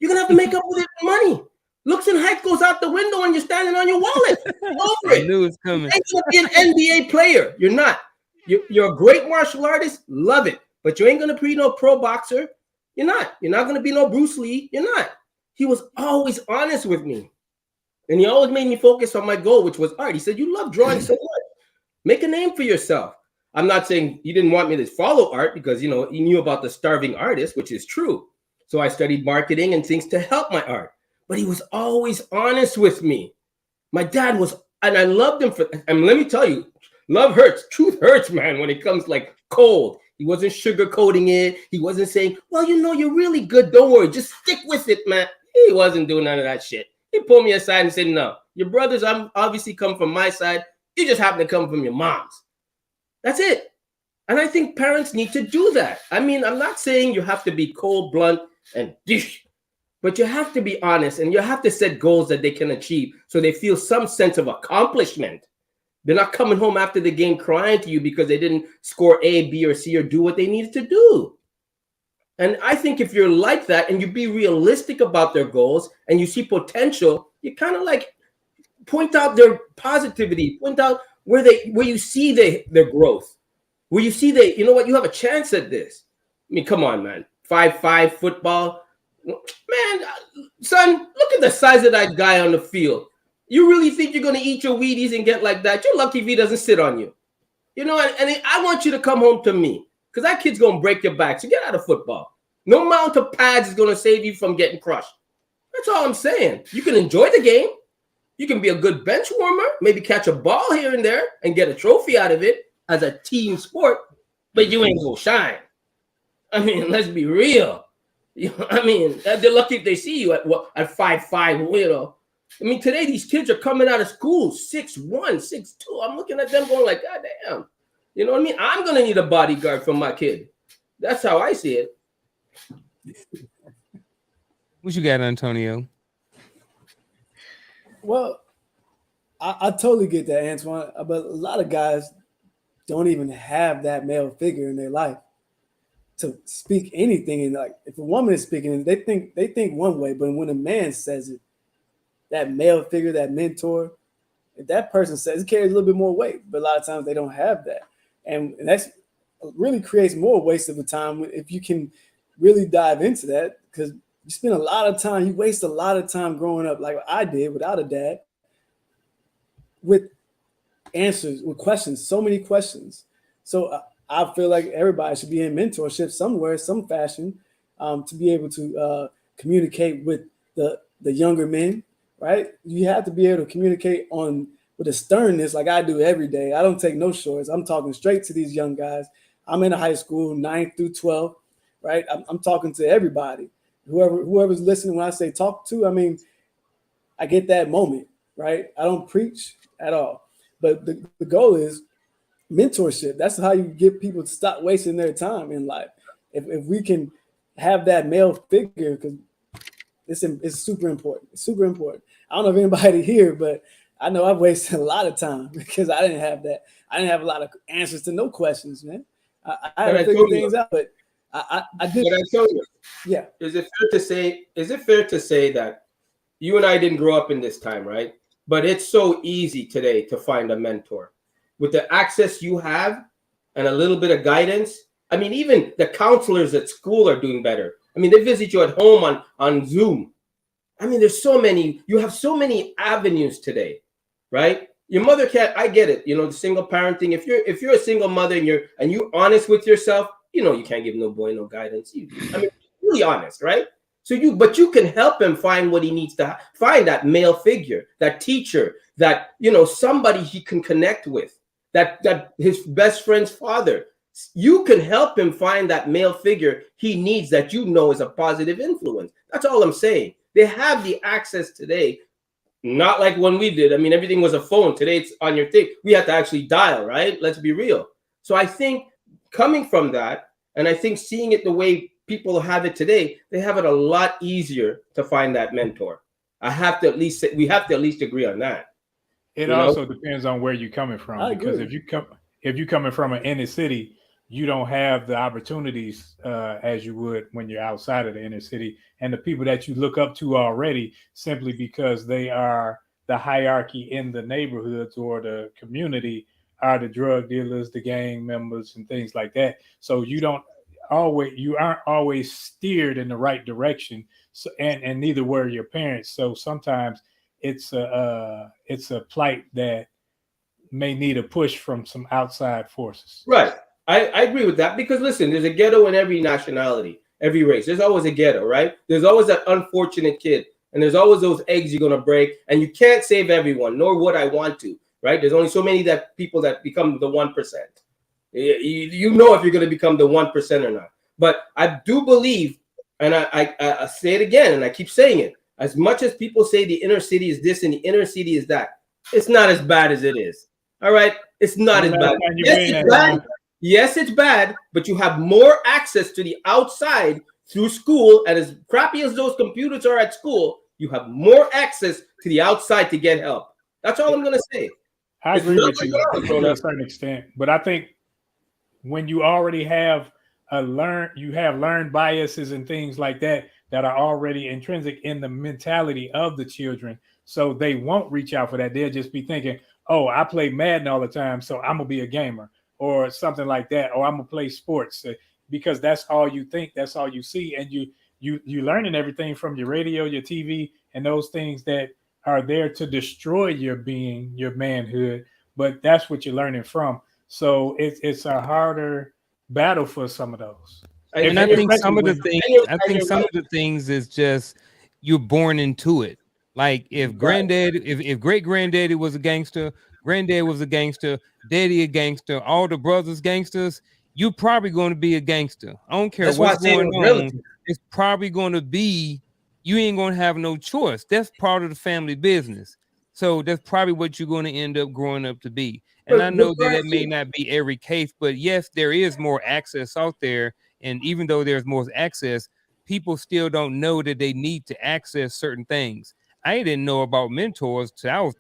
You're gonna have to make up with it with money. Looks and height goes out the window and you're standing on your wallet. Over it. I knew it was coming. You ain't gonna be an NBA player. You're not. You're a great martial artist. Love it. But you ain't gonna be no pro boxer. You're not. You're not gonna be no Bruce Lee. You're not. He was always honest with me. And he always made me focus on my goal, which was art. He said, you love drawing so much. Make a name for yourself. I'm not saying he didn't want me to follow art because, you know, he knew about the starving artist, which is true. So I studied marketing and things to help my art. But he was always honest with me. My dad was, and I loved him for, and let me tell you, love hurts. Truth hurts, man, when it comes like cold. He wasn't sugarcoating it. He wasn't saying, well, you know, you're really good. Don't worry. Just stick with it, man. He wasn't doing none of that shit. He pulled me aside and said, no, your brothers obviously come from my side. You just happen to come from your mom's. That's it. And I think parents need to do that. I mean, I'm not saying you have to be cold, blunt, and dish, but you have to be honest and you have to set goals that they can achieve so they feel some sense of accomplishment. They're not coming home after the game crying to you because they didn't score A, B, or C or do what they needed to do. And I think if you're like that and you be realistic about their goals and you see potential, you kind of like point out their positivity, point out where you see their growth, where you see you know what, you have a chance at this. I mean, come on, man. 5'5" football. Man, son, look at the size of that guy on the field. You really think you're going to eat your Wheaties and get like that? You're lucky if he doesn't sit on you. You know, and I want you to come home to me because that kid's going to break your back. So get out of football. No amount of pads is going to save you from getting crushed. That's all I'm saying. You can enjoy the game. You can be a good bench warmer, maybe catch a ball here and there and get a trophy out of it as a team sport, but you ain't gonna shine. I mean, let's be real. You know, I mean, they're lucky if they see you at 5'5", you know. I mean, today these kids are coming out of school 6'1", 6'2". I'm looking at them going like, God damn. You know what I mean? I'm gonna need a bodyguard for my kid. That's how I see it. What you got, Antonio? Well, I totally get that, Antoine. But a lot of guys don't even have that male figure in their life to speak anything. And like, if a woman is speaking, they think one way, but when a man says it, that male figure, that mentor, if that person says it, carries a little bit more weight. But a lot of times they don't have that, and that's really creates more waste of the time if you can really dive into that, because you spend a lot of time, you waste a lot of time growing up like I did without a dad, with answers, with questions, so many questions. So I feel like everybody should be in mentorship somewhere, some fashion, to be able to communicate with the younger men, right? You have to be able to communicate with a sternness like I do every day. I don't take no shorts. I'm talking straight to these young guys. I'm in a high school, 9th through 12th, right? I'm talking to everybody. Whoever's listening when I say talk to, I mean, I get that moment, right? I don't preach at all. But the goal is mentorship. That's how you get people to stop wasting their time in life. If we can have that male figure, because it's super important. It's super important. I don't know if anybody here, but I know I've wasted a lot of time because I didn't have that. I didn't have a lot of answers to no questions, man. I had to figure things out, but I did. But I tell you, yeah. Is it fair to say that you and I didn't grow up in this time, right? But it's so easy today to find a mentor with the access you have and a little bit of guidance. I mean, even the counselors at school are doing better. I mean, they visit you at home on Zoom. I mean, you have so many avenues today, right? Your mother can't, I get it. You know, the single parenting, if you're a single mother and you're honest with yourself, you know, you can't give no boy no guidance. I mean, really honest, right? But you can help him find what he needs to find, that male figure, that teacher, that, somebody he can connect with, that his best friend's father. You can help him find that male figure he needs that is a positive influence. That's all I'm saying. They have the access today, not like when we did. I mean, everything was a phone. Today it's on your thing. We have to actually dial, right? Let's be real. So I think coming from that, and I think seeing it the way people have it today, they have it a lot easier to find that mentor. We have to at least agree on that. It also depends on where you're coming from. I Because agree. if you're coming from an inner city, you don't have the opportunities as you would when you're outside of the inner city, and the people that you look up to already simply because they are the hierarchy in the neighborhoods or the community are the drug dealers, the gang members, and things like that. So you aren't always steered in the right direction. So and neither were your parents. So sometimes it's a plight that may need a push from some outside forces. Right. I agree with that, because listen, there's a ghetto in every nationality, every race. There's always a ghetto, right? There's always that unfortunate kid, and there's always those eggs you're going to break, and you can't save everyone, nor would I want to, right? There's only so many people that become the 1%. You know if you're going to become the 1% or not. But I do believe, and I say it again, and I keep saying it, as much as people say the inner city is this and the inner city is that, it's not as bad as it is. All right? It's not as bad. Yes, it's bad. Yes, it's bad, but you have more access to the outside through school. And as crappy as those computers are at school, you have more access to the outside to get help. That's all I'm going to say. I agree with you to a certain extent, but I think when you already have learned biases and things like that are already intrinsic in the mentality of the children, so they won't reach out for that. They'll just be thinking, "Oh, I play Madden all the time, so I'm gonna be a gamer," or something like that, or I'm gonna play sports, because that's all you think, that's all you see, and you learning everything from your radio, your TV, and those things that are there to destroy your being, your manhood. But that's what you're learning from. So it's a harder battle for some of those. And I think some of the things is just you're born into it. Like if if great granddaddy was a gangster, granddad was a gangster, daddy a gangster, all the brothers gangsters, you're probably going to be a gangster. I don't care what's going on. It's probably going to be, you ain't going to have no choice. That's part of the family business. So that's probably what you're going to end up growing up to be. And I know that may not be every case, but yes, there is more access out there. And even though there's more access, people still don't know that they need to access certain things. I didn't know about mentors till I was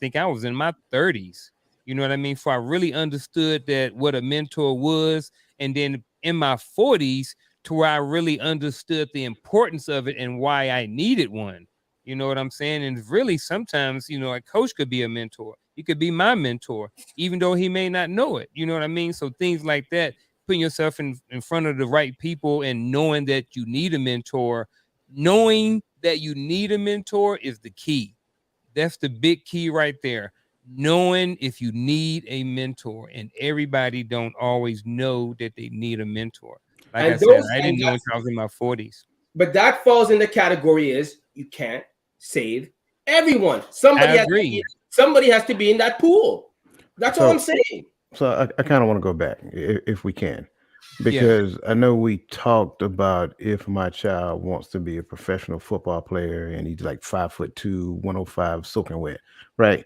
in my 30s. You know what I mean? For I really understood that what a mentor was. And then in my 40s, to where I really understood the importance of it and why I needed one. You know what I'm saying? And really, sometimes, a coach could be a mentor. He could be my mentor, even though he may not know it. You know what I mean? So things like that, putting yourself in front of the right people and knowing that you need a mentor, knowing that you need a mentor is the key. That's the big key right there. Knowing if you need a mentor, and everybody don't always know that they need a mentor. Like I said, I didn't know until I was in my 40s. But that falls in the category is you can't save everyone. Somebody has to be in that pool. That's all I'm saying. So I kind of want to go back if we can, because I know we talked about if my child wants to be a professional football player and he's like 5'2", 105, soaking wet, right?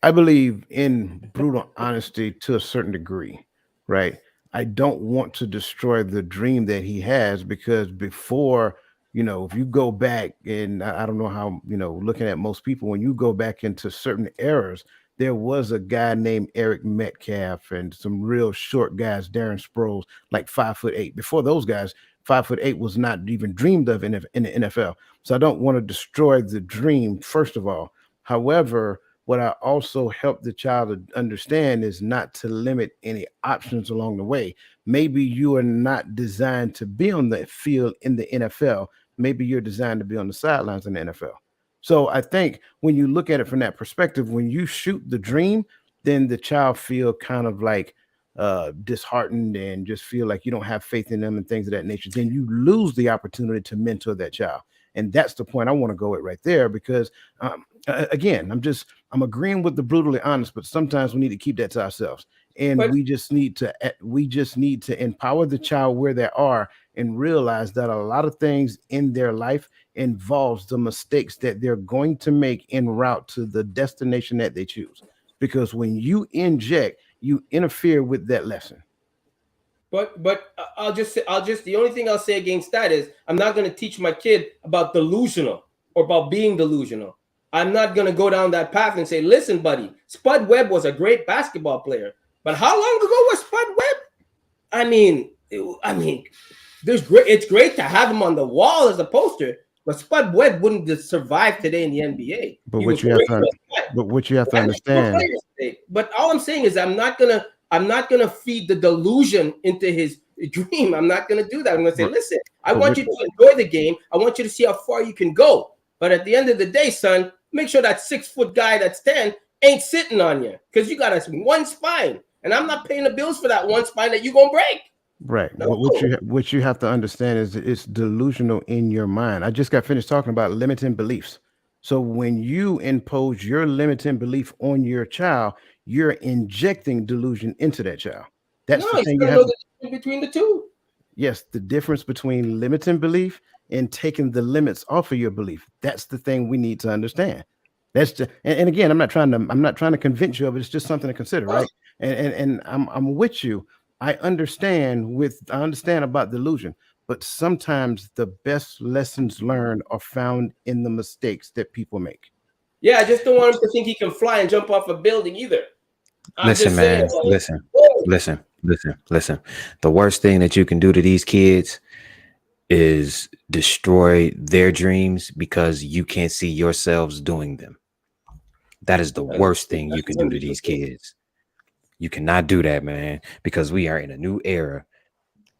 I believe in brutal honesty to a certain degree, right? I don't want to destroy the dream that he has, because before, if you go back, and I don't know how, looking at most people, when you go back into certain eras, there was a guy named Eric Metcalf and some real short guys, Darren Sproles, like 5'8". Before those guys, 5'8" was not even dreamed of in the NFL. So I don't want to destroy the dream, first of all. However, what I also help the child to understand is not to limit any options along the way. Maybe you are not designed to be on the field in the NFL. Maybe you're designed to be on the sidelines in the NFL. So I think when you look at it from that perspective, when you shoot the dream, then the child feel kind of like, disheartened and just feel like you don't have faith in them and things of that nature, then you lose the opportunity to mentor that child. And that's the point I want to go at right there, because again, I'm agreeing with the brutally honest, but sometimes we need to keep that to ourselves. And But- we just need to empower the child where they are and realize that a lot of things in their life involves the mistakes that they're going to make en route to the destination that they choose. Because when you inject, you interfere with that lesson. But I'll just the only thing I'll say against that is I'm not going to teach my kid about delusional or about being delusional. I'm not going to go down that path and say, listen, buddy, Spud Webb was a great basketball player, but how long ago was Spud Webb? I mean, it's great to have him on the wall as a poster, but Spud Webb wouldn't survive today in the NBA. But what you have to understand. But all I'm saying is I'm not gonna feed the delusion into his dream. I'm not gonna do that. I'm gonna say, listen, I want you to enjoy the game. I want you to see how far you can go. But at the end of the day, son, make sure that 6 foot guy that's 10 ain't sitting on you, because you got one spine, and I'm not paying the bills for that one spine that you gonna break. Right. No. What you have to understand is it's delusional in your mind. I just got finished talking about limiting beliefs. So when you impose your limiting belief on your child, you're injecting delusion into that child. That's the thing you have the difference between the two. Yes, the difference between limiting belief and taking the limits off of your belief. That's the thing we need to understand. That's just, and again, I'm not trying to convince you of it. It's just something to consider, right? And I'm with you. I understand about delusion, but sometimes the best lessons learned are found in the mistakes that people make. Yeah, I just don't want him to think he can fly and jump off a building either. Listen, man. Listen. The worst thing that you can do to these kids is destroy their dreams because you can't see yourselves doing them. That is the worst thing you can do to these kids. You cannot do that, man, because we are in a new era.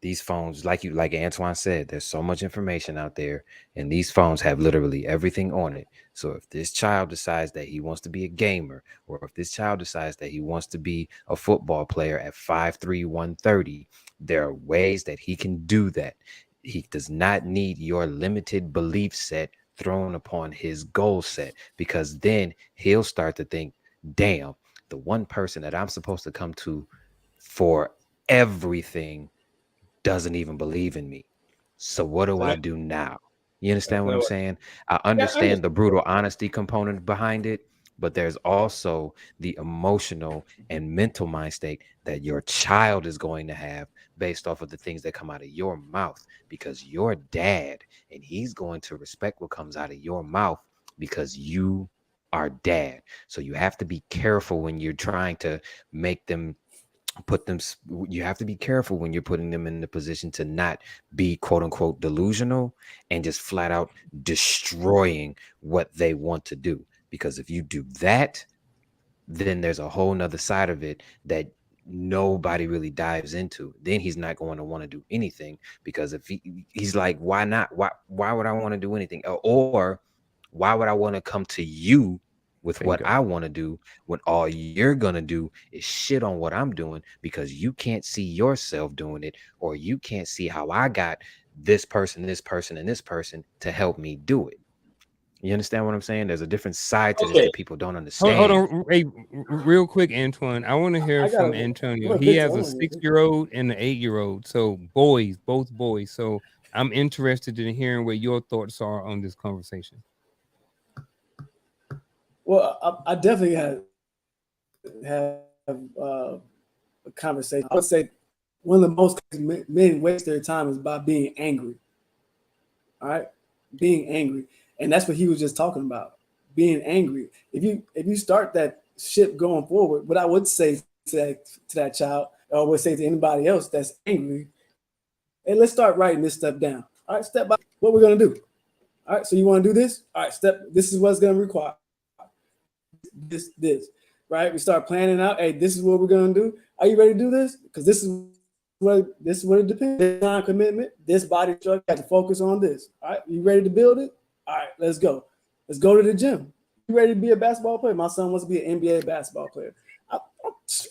These phones, like Antoine said, there's so much information out there, and these phones have literally everything on it. So if this child decides that he wants to be a gamer, or if this child decides that he wants to be a football player at 5'3", 130, there are ways that he can do that. He does not need your limited belief set thrown upon his goal set, because then he'll start to think, damn, the one person that I'm supposed to come to for everything doesn't even believe in me. So what do I do now? You understand what I'm saying? I understand the brutal honesty component behind it, but there's also the emotional and mental mind state that your child is going to have based off of the things that come out of your mouth, because you're dad, and he's going to respect what comes out of your mouth because you are dad. So you have to be careful when you're trying to make them you have to be careful when you're putting them in the position to not be quote unquote delusional and just flat out destroying what they want to do. Because if you do that, then there's a whole nother side of it that nobody really dives into. Then he's not going to want to do anything, because if he's like, why not? Why would I want to do anything? Or why would I want to come to you with what I want to do when all you're going to do is shit on what I'm doing because you can't see yourself doing it, or you can't see how I got this person, and this person to help me do it. You understand what I'm saying? There's a different side to this that people don't understand. Hold on, hey, real quick, Antoine. I want to hear from Antonio. He has a 6-year-old and an 8-year-old. So both boys. So I'm interested in hearing what your thoughts are on this conversation. Well, I definitely have a conversation. I would say one of the most men waste their time is by being angry. All right, being angry, and that's what he was just talking about. Being angry. If you start that ship going forward, what I would say to that child, or would say to anybody else that's angry, hey, let's start writing this stuff down. All right, step by what we're gonna do. All right, so you want to do this? All right, this is what's gonna require. This, right? We start planning out. Hey, this is what we're gonna do. Are you ready to do this? Because this is what it depends. This time commitment, this body structure, got to focus on this. All right, you ready to build it? All right, let's go. Let's go to the gym. You ready to be a basketball player? My son wants to be an NBA basketball player.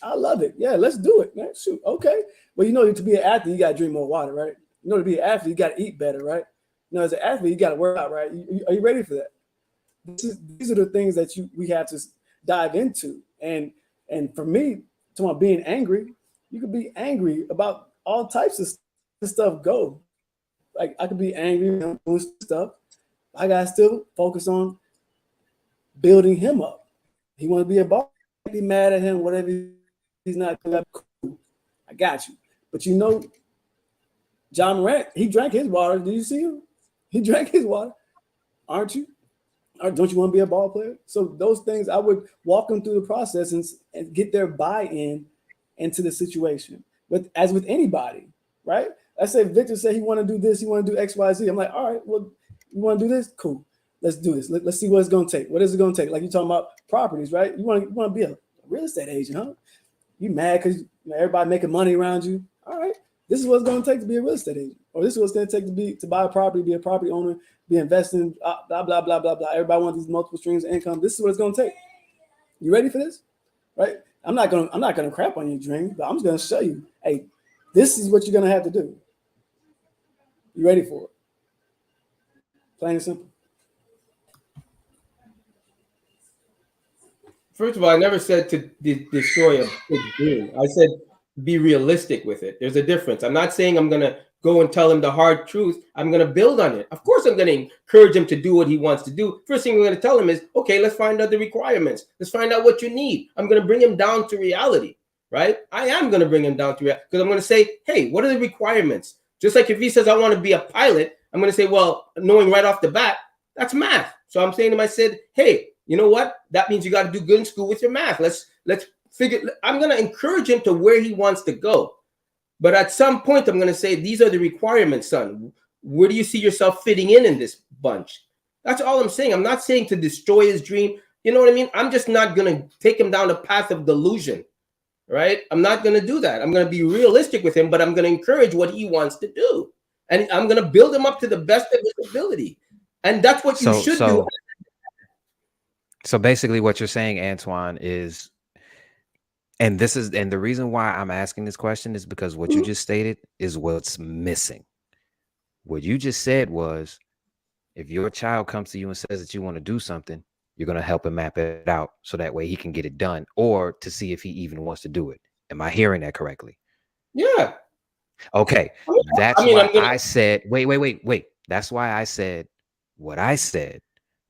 I love it. Yeah, let's do it, man. Shoot, okay. Well, you know, to be an athlete, you got to drink more water, right? You know, to be an athlete, you got to eat better, right? You know, as an athlete, you got to work out, right? Are you ready for that? These are the things that we have to dive into. And for me, talking about being angry, you could be angry about all types of stuff. Go, like I could be angry doing stuff. I gotta still focus on building him up. He want to be a ball. Be mad at him, whatever. He's not cool. I got you. But you know, John Morant, he drank his water. Did you see him? He drank his water. Aren't you? Don't you want to be a ball player? So those things, I would walk them through the process and get their buy-in into the situation. But as with anybody, right? I say Victor said he want to do this, he want to do X, Y, Z. I'm like, all right, well, you want to do this? Cool. Let's do this. Let's see what it's going to take. What is it going to take? Like you're talking about properties, right? You want to be a real estate agent, huh? You mad because everybody making money around you? All right. This is what it's going to take to be a real estate agent, or this is what it's going to take to buy a property, be a property owner, be investing, blah blah blah blah blah. Everybody wants these multiple streams of income. This is what it's going to take. You ready for this? Right? I'm not gonna crap on your dream, but I'm just going to show you. Hey, this is what you're going to have to do. You ready for it? Plain and simple. First of all, I never said to destroy a big dream. I said be realistic with it. There's a difference. I'm not saying I'm going to go and tell him the hard truth. I'm going to build on it. Of course, I'm going to encourage him to do what he wants to do. First thing I'm going to tell him is, okay, let's find out the requirements. Let's find out what you need. I'm going to bring him down to reality, right? I am going to bring him down to reality because I'm going to say, hey, what are the requirements? Just like if he says, I want to be a pilot, I'm going to say, well, knowing right off the bat, that's math. So I'm saying to him, I said, hey, you know what? That means you got to do good in school with your math. Let's figure. I'm going to encourage him to where he wants to go. But at some point, I'm going to say, these are the requirements, son. Where do you see yourself fitting in this bunch? That's all I'm saying. I'm not saying to destroy his dream. You know what I mean? I'm just not going to take him down the path of delusion, right? I'm not going to do that. I'm going to be realistic with him, but I'm going to encourage what he wants to do. And I'm going to build him up to the best of his ability. And that's what you should do. So basically what you're saying, Antoine, is, and the reason why I'm asking this question is because what you just stated is what's missing. What you just said was, if your child comes to you and says that you want to do something, you're going to help him map it out so that way he can get it done, or to see if he even wants to do it. Am I hearing that correctly? Yeah. Okay. That's why I said, wait. That's why I said what I said,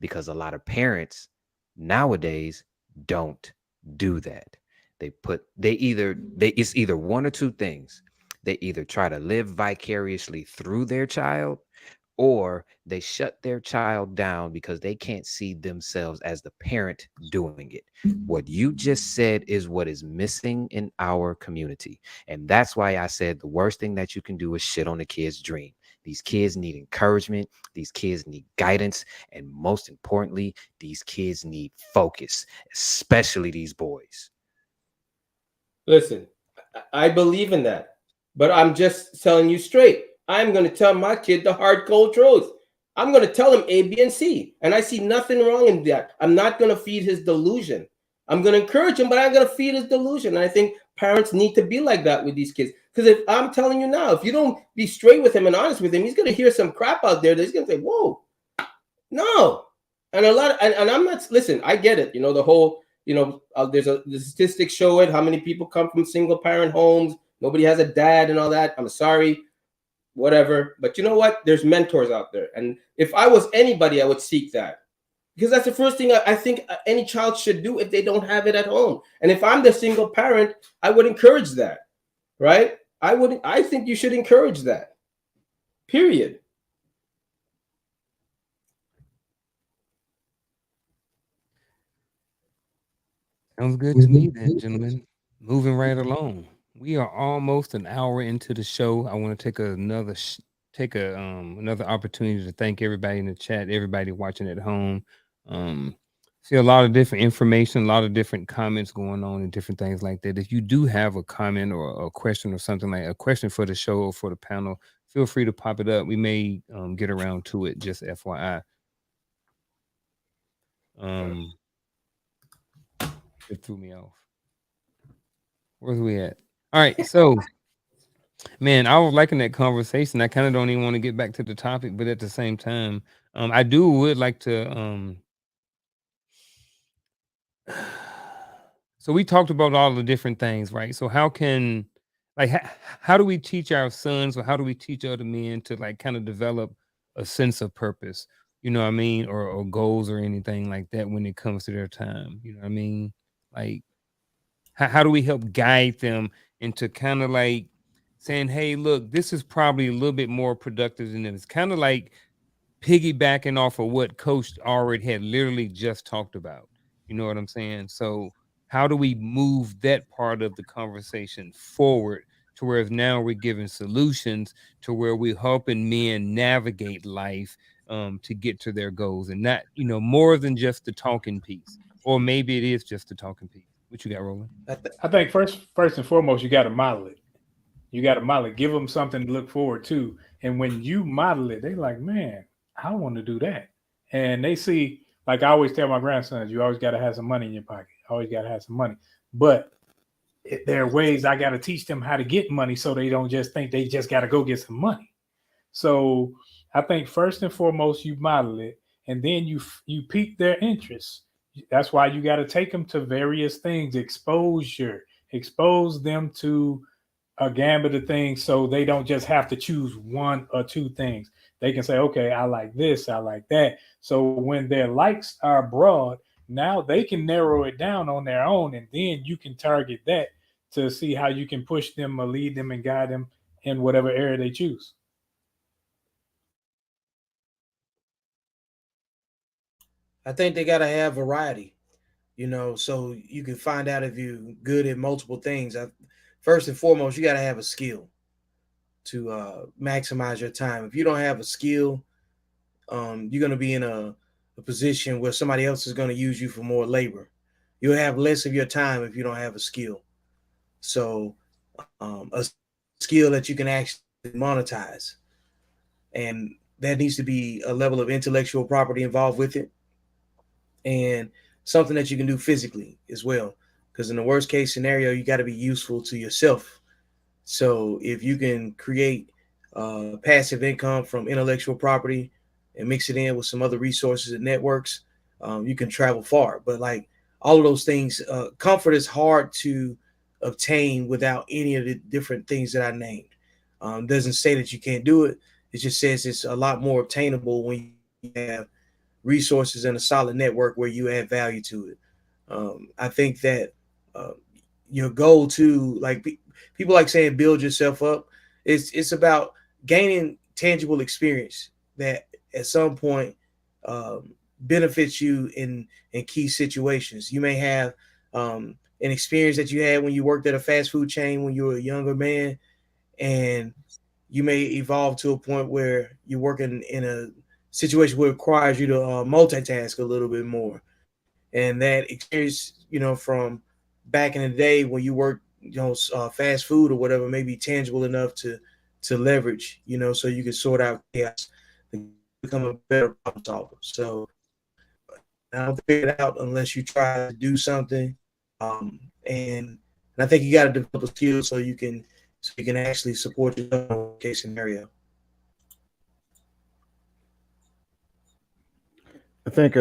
because a lot of parents nowadays don't do that. It's either one or two things. They either try to live vicariously through their child, or they shut their child down because they can't see themselves as the parent doing it. What you just said is what is missing in our community. And that's why I said the worst thing that you can do is shit on the kid's dream. These kids need encouragement. These kids need guidance. And most importantly, these kids need focus, especially these boys. Listen, I believe in that, but I'm just telling you straight. I'm going to tell my kid the hard, cold truth. I'm going to tell him A, B, and C. And I see nothing wrong in that. I'm not going to feed his delusion. I'm going to encourage him, but I'm going to feed his delusion. And I think parents need to be like that with these kids. Because if I'm telling you now, if you don't be straight with him and honest with him, he's going to hear some crap out there that he's going to say, whoa, no. And and I'm not, listen, I get it. You know, the whole, the statistics show it, how many people come from single parent homes. Nobody has a dad and all that. I'm sorry. Whatever. But you know what? There's mentors out there. And if I was anybody, I would seek that. Because that's the first thing I think any child should do if they don't have it at home. And if I'm the single parent, I would encourage that. Right? I think you should encourage that. Period. Sounds good to me then, gentlemen. Moving right along. We are almost an hour into the show. I want to take another opportunity to thank everybody in the chat, everybody watching at home. See a lot of different information, a lot of different comments going on and different things like that. If you do have a comment or a question or something, like a question for the show or for the panel, feel free to pop it up. We may get around to it, just FYI. It threw me off. Where's we at? All right, so man, I was liking that conversation. I kind of don't even want to get back to the topic, but at the same time, I do would like to. So we talked about all the different things, right? So how can, like, how do we teach our sons, or how do we teach other men to like kind of develop a sense of purpose? You know what I mean, or goals or anything like that when it comes to their time. You know what I mean? Like, how do we help guide them into kind of like saying, hey, look, this is probably a little bit more productive than this. Kind of like piggybacking off of what Coach already had literally just talked about. You know what I'm saying? So how do we move that part of the conversation forward to where now we're giving solutions to where we're helping men navigate life, to get to their goals, and not, more than just the talking piece, or maybe it is just the talking piece. What you got, Roland? I think first and foremost, you got to model it. You got to model it. Give them something to look forward to. And when you model it, they like, man, I want to do that. And they see, like I always tell my grandsons, you always got to have some money in your pocket. Always got to have some money. But there are ways I got to teach them how to get money so they don't just think they just got to go get some money. So I think first and foremost, you model it, and then you pique their interest. That's why you got to take them to various things, expose them to a gambit of things so they don't just have to choose one or two things. They can say, okay, I like this, I like that. So when their likes are broad, now they can narrow it down on their own, and then you can target that to see how you can push them or lead them and guide them in whatever area they choose. I think they gotta have variety, so you can find out if you're good at multiple things. First and foremost, you gotta have a skill to maximize your time. If you don't have a skill, you're gonna be in a position where somebody else is gonna use you for more labor. You'll have less of your time if you don't have a skill. So, a skill that you can actually monetize, and that needs to be a level of intellectual property involved with it, and something that you can do physically as well. Because in the worst case scenario, you got to be useful to yourself. So if you can create passive income from intellectual property and mix it in with some other resources and networks, you can travel far. But like all of those things, comfort is hard to obtain without any of the different things that I named. Doesn't say that you can't do it. It just says it's a lot more obtainable when you have resources and a solid network where you add value to it. I think that uh, your goal to like people like saying build yourself up. It's about gaining tangible experience that at some point benefits you in key situations. You may have an experience that you had when you worked at a fast food chain when you were a younger man, and you may evolve to a point where you're working in a situation where it requires you to multitask a little bit more. And that experience, from back in the day when you worked, fast food or whatever, may be tangible enough to leverage, so you can sort out chaos and become a better problem solver. So I don't figure it out unless you try to do something. And I think you got to develop a skill so you can actually support your case scenario. I think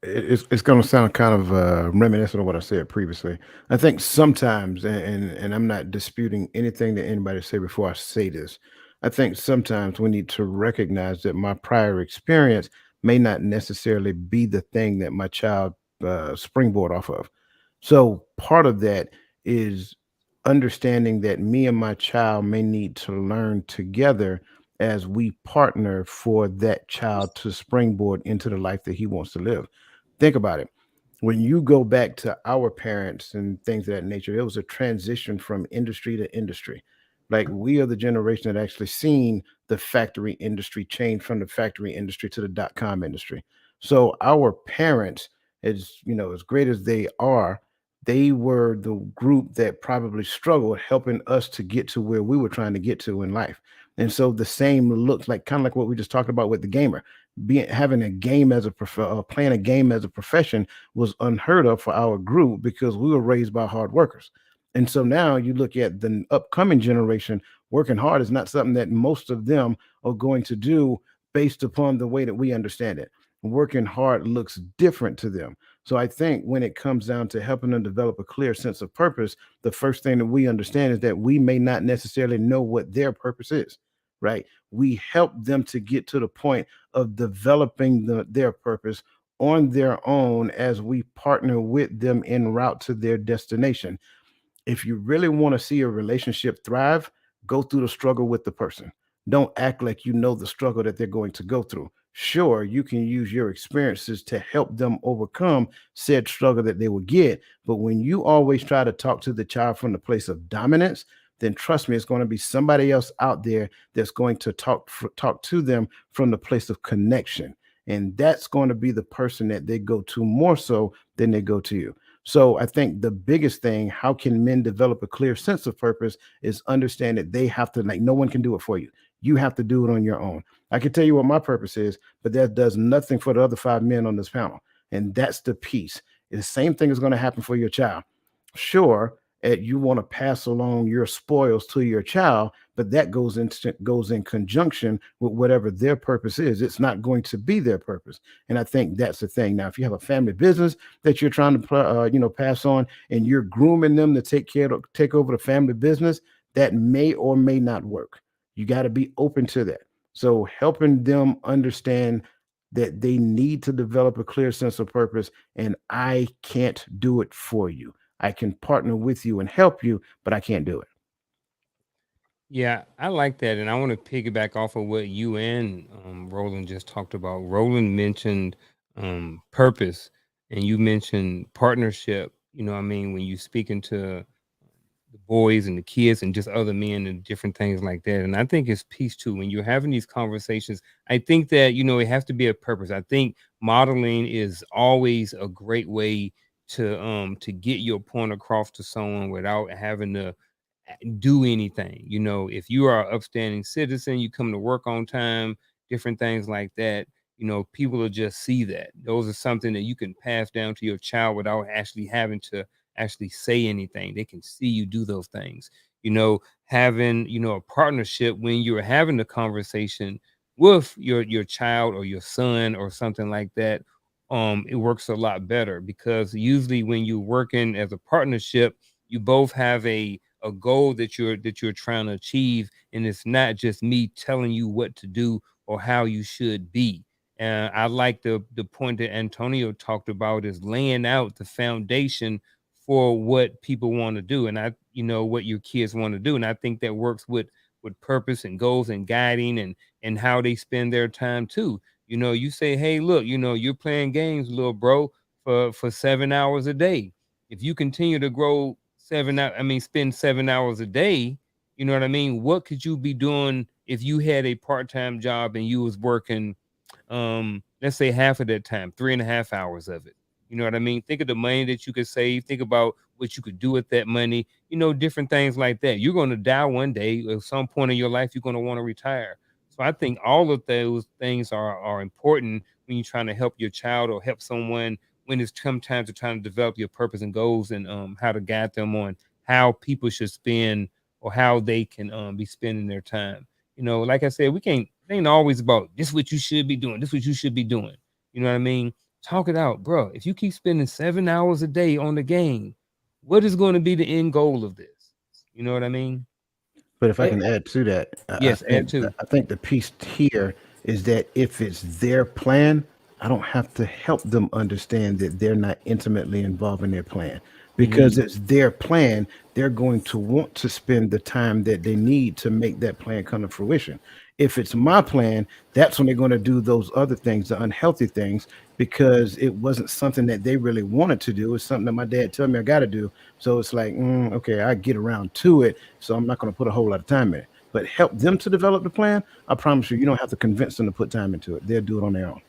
it's going to sound kind of reminiscent of what I said previously. I think sometimes, and I'm not disputing anything that anybody said before I say this. I think sometimes we need to recognize that my prior experience may not necessarily be the thing that my child springboard off of. So part of that is understanding that me and my child may need to learn together as we partner for that child to springboard into the life that he wants to live. Think about it. When you go back to our parents and things of that nature, it was a transition from industry to industry. Like we are the generation that actually seen the factory industry change from the factory industry to the .com industry. So our parents, as great as they are, they were the group that probably struggled helping us to get to where we were trying to get to in life. And so the same looks like kind of like what we just talked about with the gamer. Being having a game as a playing a game as a profession was unheard of for our group because we were raised by hard workers. And so now you look at the upcoming generation, working hard is not something that most of them are going to do based upon the way that we understand it. Working hard looks different to them. So I think when it comes down to helping them develop a clear sense of purpose, the first thing that we understand is that we may not necessarily know what their purpose is, right? We help them to get to the point of developing their purpose on their own as we partner with them en route to their destination. If you really want to see a relationship thrive, go through the struggle with the person. Don't act like you know the struggle that they're going to go through. Sure, you can use your experiences to help them overcome said struggle that they will get. But when you always try to talk to the child from the place of dominance, then trust me, it's going to be somebody else out there that's going to talk to them from the place of connection. And that's going to be the person that they go to more so than they go to you. So I think the biggest thing, how can men develop a clear sense of purpose, is understand that they have to, like, no one can do it for you. You have to do it on your own. I can tell you what my purpose is, but that does nothing for the other 5 men on this panel. And that's the piece. The same thing is going to happen for your child. Sure, you want to pass along your spoils to your child, but that goes in conjunction with whatever their purpose is. It's not going to be their purpose, and I think that's the thing. Now, if you have a family business that you're trying to pass on, and you're grooming them to take over the family business, that may or may not work. You got to be open to that. So helping them understand that they need to develop a clear sense of purpose, and I can't do it for you. I can partner with you and help you, but I can't do it. Yeah, I like that, and I want to piggyback off of what you and Roland just talked about. Roland mentioned purpose, and you mentioned partnership. You know, what I mean, when you speaking to the boys and the kids and just other men and different things like that. And I think it's peace too. When you're having these conversations, I think that, it has to be a purpose. I think modeling is always a great way to get your point across to someone without having to do anything. If you are an upstanding citizen, you come to work on time, different things like that, people will just see that. Those are something that you can pass down to your child without actually having to actually say anything. They can see you do those things. Having, a partnership when you're having a conversation with your child or your son or something like that, it works a lot better, because usually when you're working as a partnership, you both have a goal that you're trying to achieve, and it's not just me telling you what to do or how you should be. And I like the point that Antonio talked about, is laying out the foundation for what people want to do, and what your kids want to do. And I think that works with purpose and goals and guiding and how they spend their time too. You say, hey, look, you're playing games, little bro, for 7 hours a day. If you continue to grow spend 7 hours a day, you know what I mean? What could you be doing if you had a part-time job and you was working, let's say half of that time, 3.5 hours of it? You know what I mean? Think of the money that you could save. Think about what you could do with that money, different things like that. You're going to die one day. At some point in your life, you're going to want to retire. So I think all of those things are important when you're trying to help your child or help someone when it's come time to trying to develop your purpose and goals, and how to guide them on how people should spend or how they can be spending their time. Like I said, it ain't always about this what you should be doing, this what you should be doing. You know what I mean? Talk it out, bro. If you keep spending 7 hours a day on the game, what is going to be the end goal of this? You know what I mean? But if I can add to that, Yes, add to. I think the piece here is that if it's their plan, I don't have to help them understand that they're not intimately involved in their plan, because it's their plan. They're going to want to spend the time that they need to make that plan come to fruition. If it's my plan, that's when they're going to do those other things, the unhealthy things, because it wasn't something that they really wanted to do. It's something that my dad told me I got to do. So it's like, okay, I get around to it. So I'm not going to put a whole lot of time in it. But help them to develop the plan. I promise you don't have to convince them to put time into it. They'll do it on their own.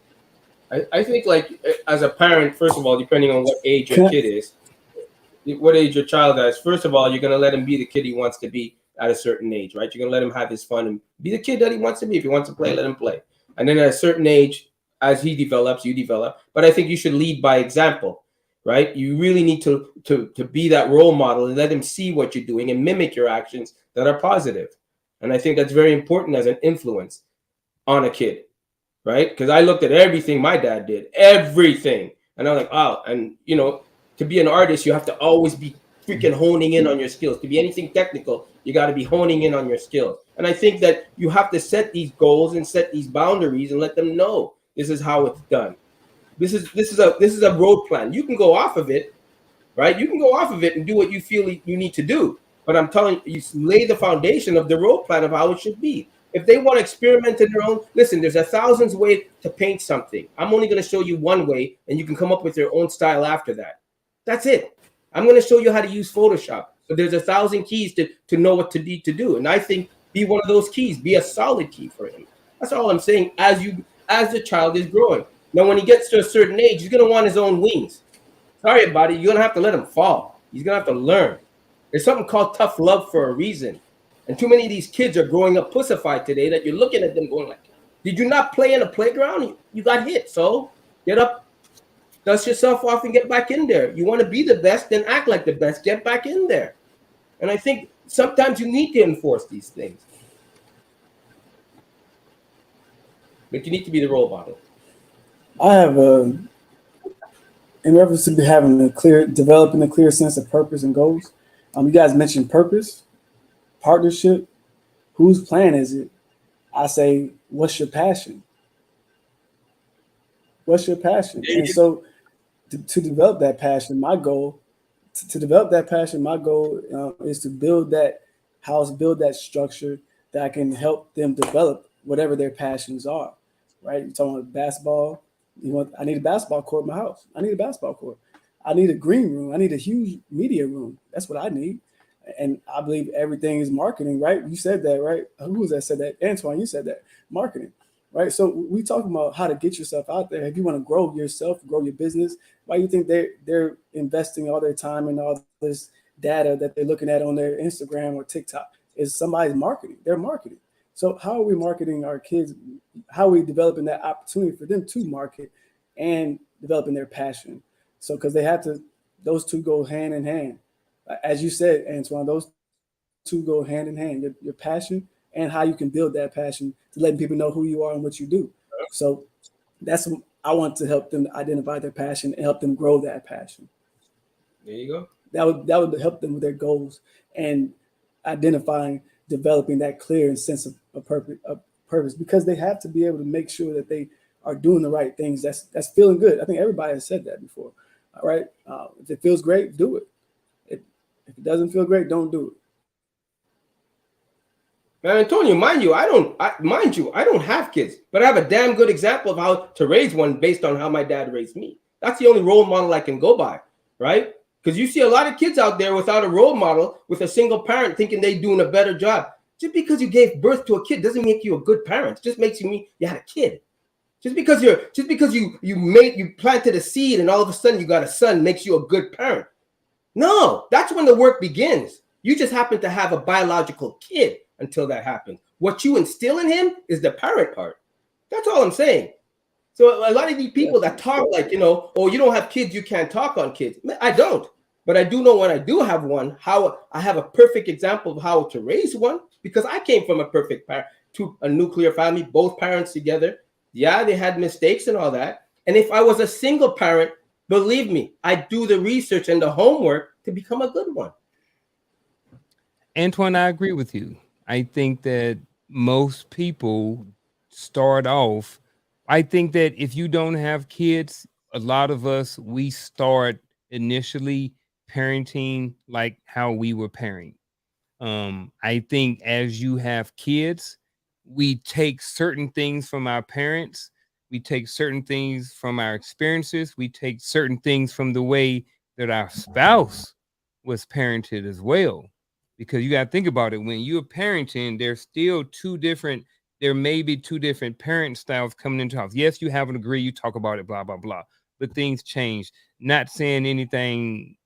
I think, like, as a parent, first of all, depending on what age your kid is, what age your child is, first of all, you're going to let him be the kid he wants to be at a certain age, right? You're going to let him have his fun and be the kid that he wants to be. If he wants to play, let him play. And then at a certain age, as he develops, you develop. But I think you should lead by example. right? You really need to be that role model and let them see what you're doing and mimic your actions that are positive. And I think that's very important as an influence on a kid, right? Because I looked at everything my dad did, everything, and I'm like, oh, and you know, to be an artist, you have to always be freaking honing in on your skills. To be anything technical, you got to be honing in on your skills. And I think that you have to set these goals and set these boundaries and let them know this is how it's done. This is a road plan. You can go off of it, right? You can go off of it and do what you feel you need to do. But I'm telling you, you lay the foundation of the road plan of how it should be. If they want to experiment in their own, listen, there's 1,000 ways to paint something. I'm only going to show you one way, and you can come up with your own style after that. That's it. I'm going to show you how to use Photoshop. But there's 1,000 keys to know what to need to do. And I think be one of those keys. Be a solid key for him. That's all I'm saying. As the child is growing. Now, when he gets to a certain age, he's going to want his own wings. Sorry, buddy, you're going to have to let him fall. He's going to have to learn. There's something called tough love for a reason. And too many of these kids are growing up pussified today that you're looking at them going like, did you not play in a playground? You got hit. So get up, dust yourself off and get back in there. You want to be the best, then act like the best. Get back in there. And I think sometimes you need to enforce these things. But you need to be the role model. I have in reference to developing a clear sense of purpose and goals. You guys mentioned purpose, partnership. Whose plan is it? I say, what's your passion? What's your passion? And so, to develop that passion, my goal is to build that house, build that structure that can help them develop whatever their passions are. Right? You're talking about basketball. I need a basketball court in my house. I need a basketball court. I need a green room. I need a huge media room. That's what I need. And I believe everything is marketing, right? You said that, right? Who was that said that? Antoine, you said that. Marketing, right? So we talking about how to get yourself out there. If you want to grow yourself, grow your business, why do you think they're investing all their time and all this data that they're looking at on their Instagram or TikTok? Is somebody's marketing. They're marketing. So how are we marketing our kids? How are we developing that opportunity for them to market and developing their passion? So because those two go hand in hand. As you said, Antoine, those two go hand in hand. Your passion and how you can build that passion to letting people know who you are and what you do. So I want to help them identify their passion and help them grow that passion. There you go. That would help them with their goals and developing that clear sense of purpose, because they have to be able to make sure that they are doing the right things. That's feeling good. I think everybody has said that before. All right. If it feels great, do it. If it doesn't feel great, don't do it. Man, Antonio, mind you, I don't have kids, but I have a damn good example of how to raise one based on how my dad raised me. That's the only role model I can go by, right? Because you see a lot of kids out there without a role model, with a single parent thinking they're doing a better job. Just because you gave birth to a kid doesn't make you a good parent. It just makes you had a kid. Just because you planted a seed and all of a sudden you got a son makes you a good parent. No, that's when the work begins. You just happen to have a biological kid until that happens. What you instill in him is the parent part. That's all I'm saying. So a lot of these people that talk like, oh, you don't have kids, you can't talk on kids. I don't. But I do know when I do have one, how I have a perfect example of how to raise one, because I came from a perfect parent to a nuclear family, both parents together. Yeah, they had mistakes and all that. And if I was a single parent, believe me, I do the research and the homework to become a good one. Antoine, I agree with you. I think that most people start off. I think that if you don't have kids, a lot of us, we start initially parenting like how we were parenting. I think as you have kids, we take certain things from our parents, we take certain things from our experiences, we take certain things from the way that our spouse was parented as well. Because you got to think about it, when you're parenting, there may be two different parent styles coming into the house. Yes, you have an agree, you talk about it, blah, blah, blah. But things change. Not saying anything.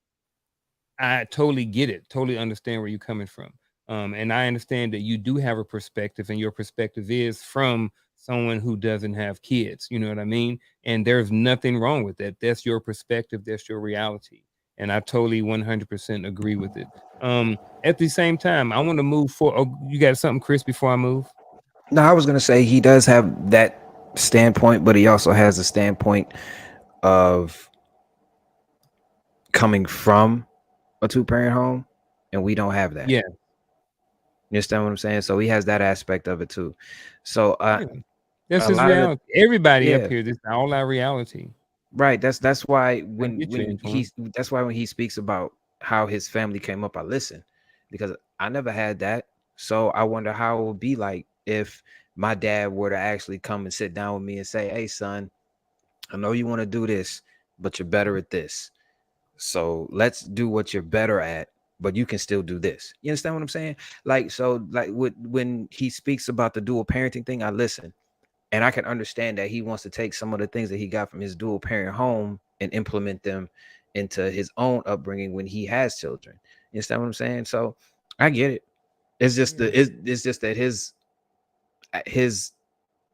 I totally get it, totally understand where you're coming from. And I understand that you do have a perspective, and your perspective is from someone who doesn't have kids. You know what I mean? And there's nothing wrong with that. That's your perspective. That's your reality. And I totally 100% agree with it. At the same time, I want to move for. Oh, you got something, Chris? Before I move, No, I was gonna say he does have that standpoint, but he also has a standpoint of coming from a two-parent home, and we don't have that. yeah, You understand what I'm saying? So he has that aspect of it too. So yeah. That's a his lot of the reality. Everybody up yeah, here, this is all our reality. right. That's why I get you, Antoine. when he speaks about how his family came up, I listen because I never had that. So I wonder how it would be like if my dad were to actually come and sit down with me and say, "Hey, son, I know you want to do this, but you're better at this. So let's do what you're better at, but you can still do this." You understand what I'm saying? Like, so like when he speaks about the dual parenting thing, I listen. And I can understand that he wants to take some of the things that he got from his dual parent home and implement them into his own upbringing when he has children. You understand what I'm saying? So I get it. It's just it's just that his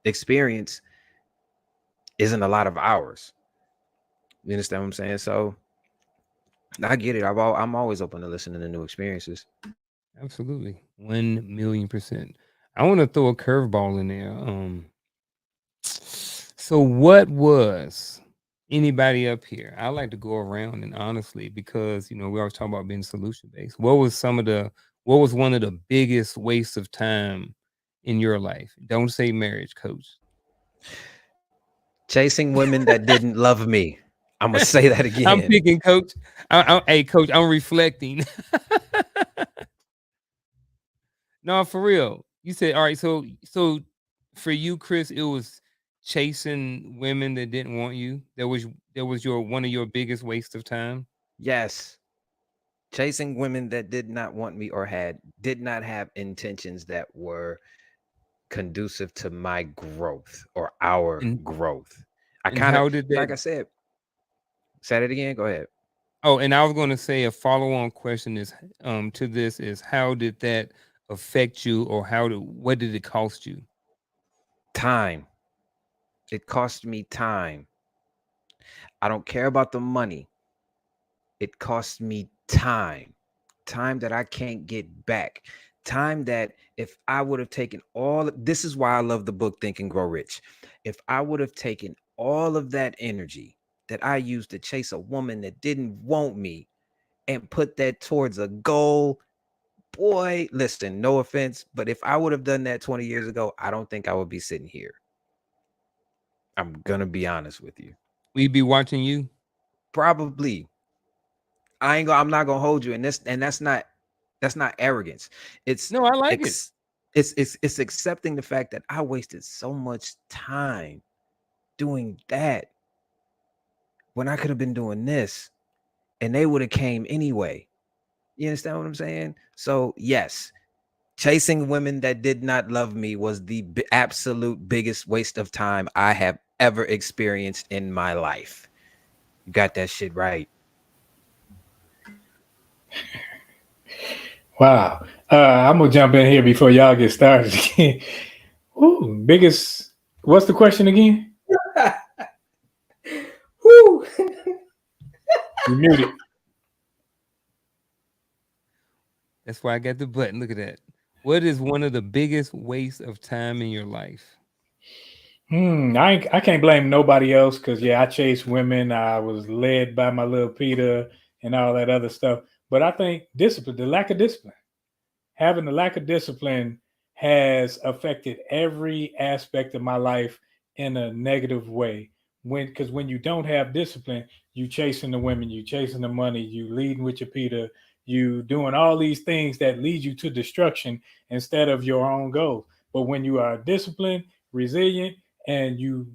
experience isn't a lot of ours. You understand what I'm saying? So I get it. I'm always open to listening to new experiences. Absolutely, 1,000,000%. I want to throw a curveball in there. So what was anybody up here? I like to go around and honestly, because we always talk about being solution based. What was one of the biggest wastes of time in your life? Don't say marriage, coach. Chasing women that didn't love me. I'm gonna say that I'm again. picking, coach. Hey, coach, I'm reflecting. No, for real. You said, all right, so for you, Chris, it was chasing women that didn't want you. That was your one of your biggest waste of time. Yes. Chasing women that did not want me or did not have intentions that were conducive to my growth or our And growth. I and kind of how did that like I said it again. Go ahead. Oh, and I was going to say a follow-on question is to this is how did that affect you, or what did it cost you? Time. It cost me time. I don't care about the money. It cost me time. Time that I can't get back. Time that if I would have taken this is why I love the book Think and Grow Rich. If I would have taken all of that energy that I used to chase a woman that didn't want me and put that towards a goal, boy, listen, no offense, but if I would have done that 20 years ago, I don't think I would be sitting here. I'm gonna be honest with you. We be watching you. Probably. I'm not gonna hold you. And that's not arrogance. It's No, I like it. ex, it's accepting the fact that I wasted so much time doing that when I could have been doing this and they would have came anyway. You understand what I'm saying? So yes, chasing women that did not love me was the absolute biggest waste of time I have ever experienced in my life. You got that shit right. Wow. I'm gonna jump in here before y'all get started again. Ooh, biggest. What's the question again? Whew. You muted. That's why I got the button. Look at that. What is one of the biggest wastes of time in your life? I can't blame nobody else because I chased women. I was led by my little Peter and all that other stuff. But I think discipline, the lack of discipline, having the lack of discipline has affected every aspect of my life in a negative way. When you don't have discipline, you chasing the women, you chasing the money, you leading with your Peter, you doing all these things that lead you to destruction instead of your own goals. But when you are disciplined, resilient, and you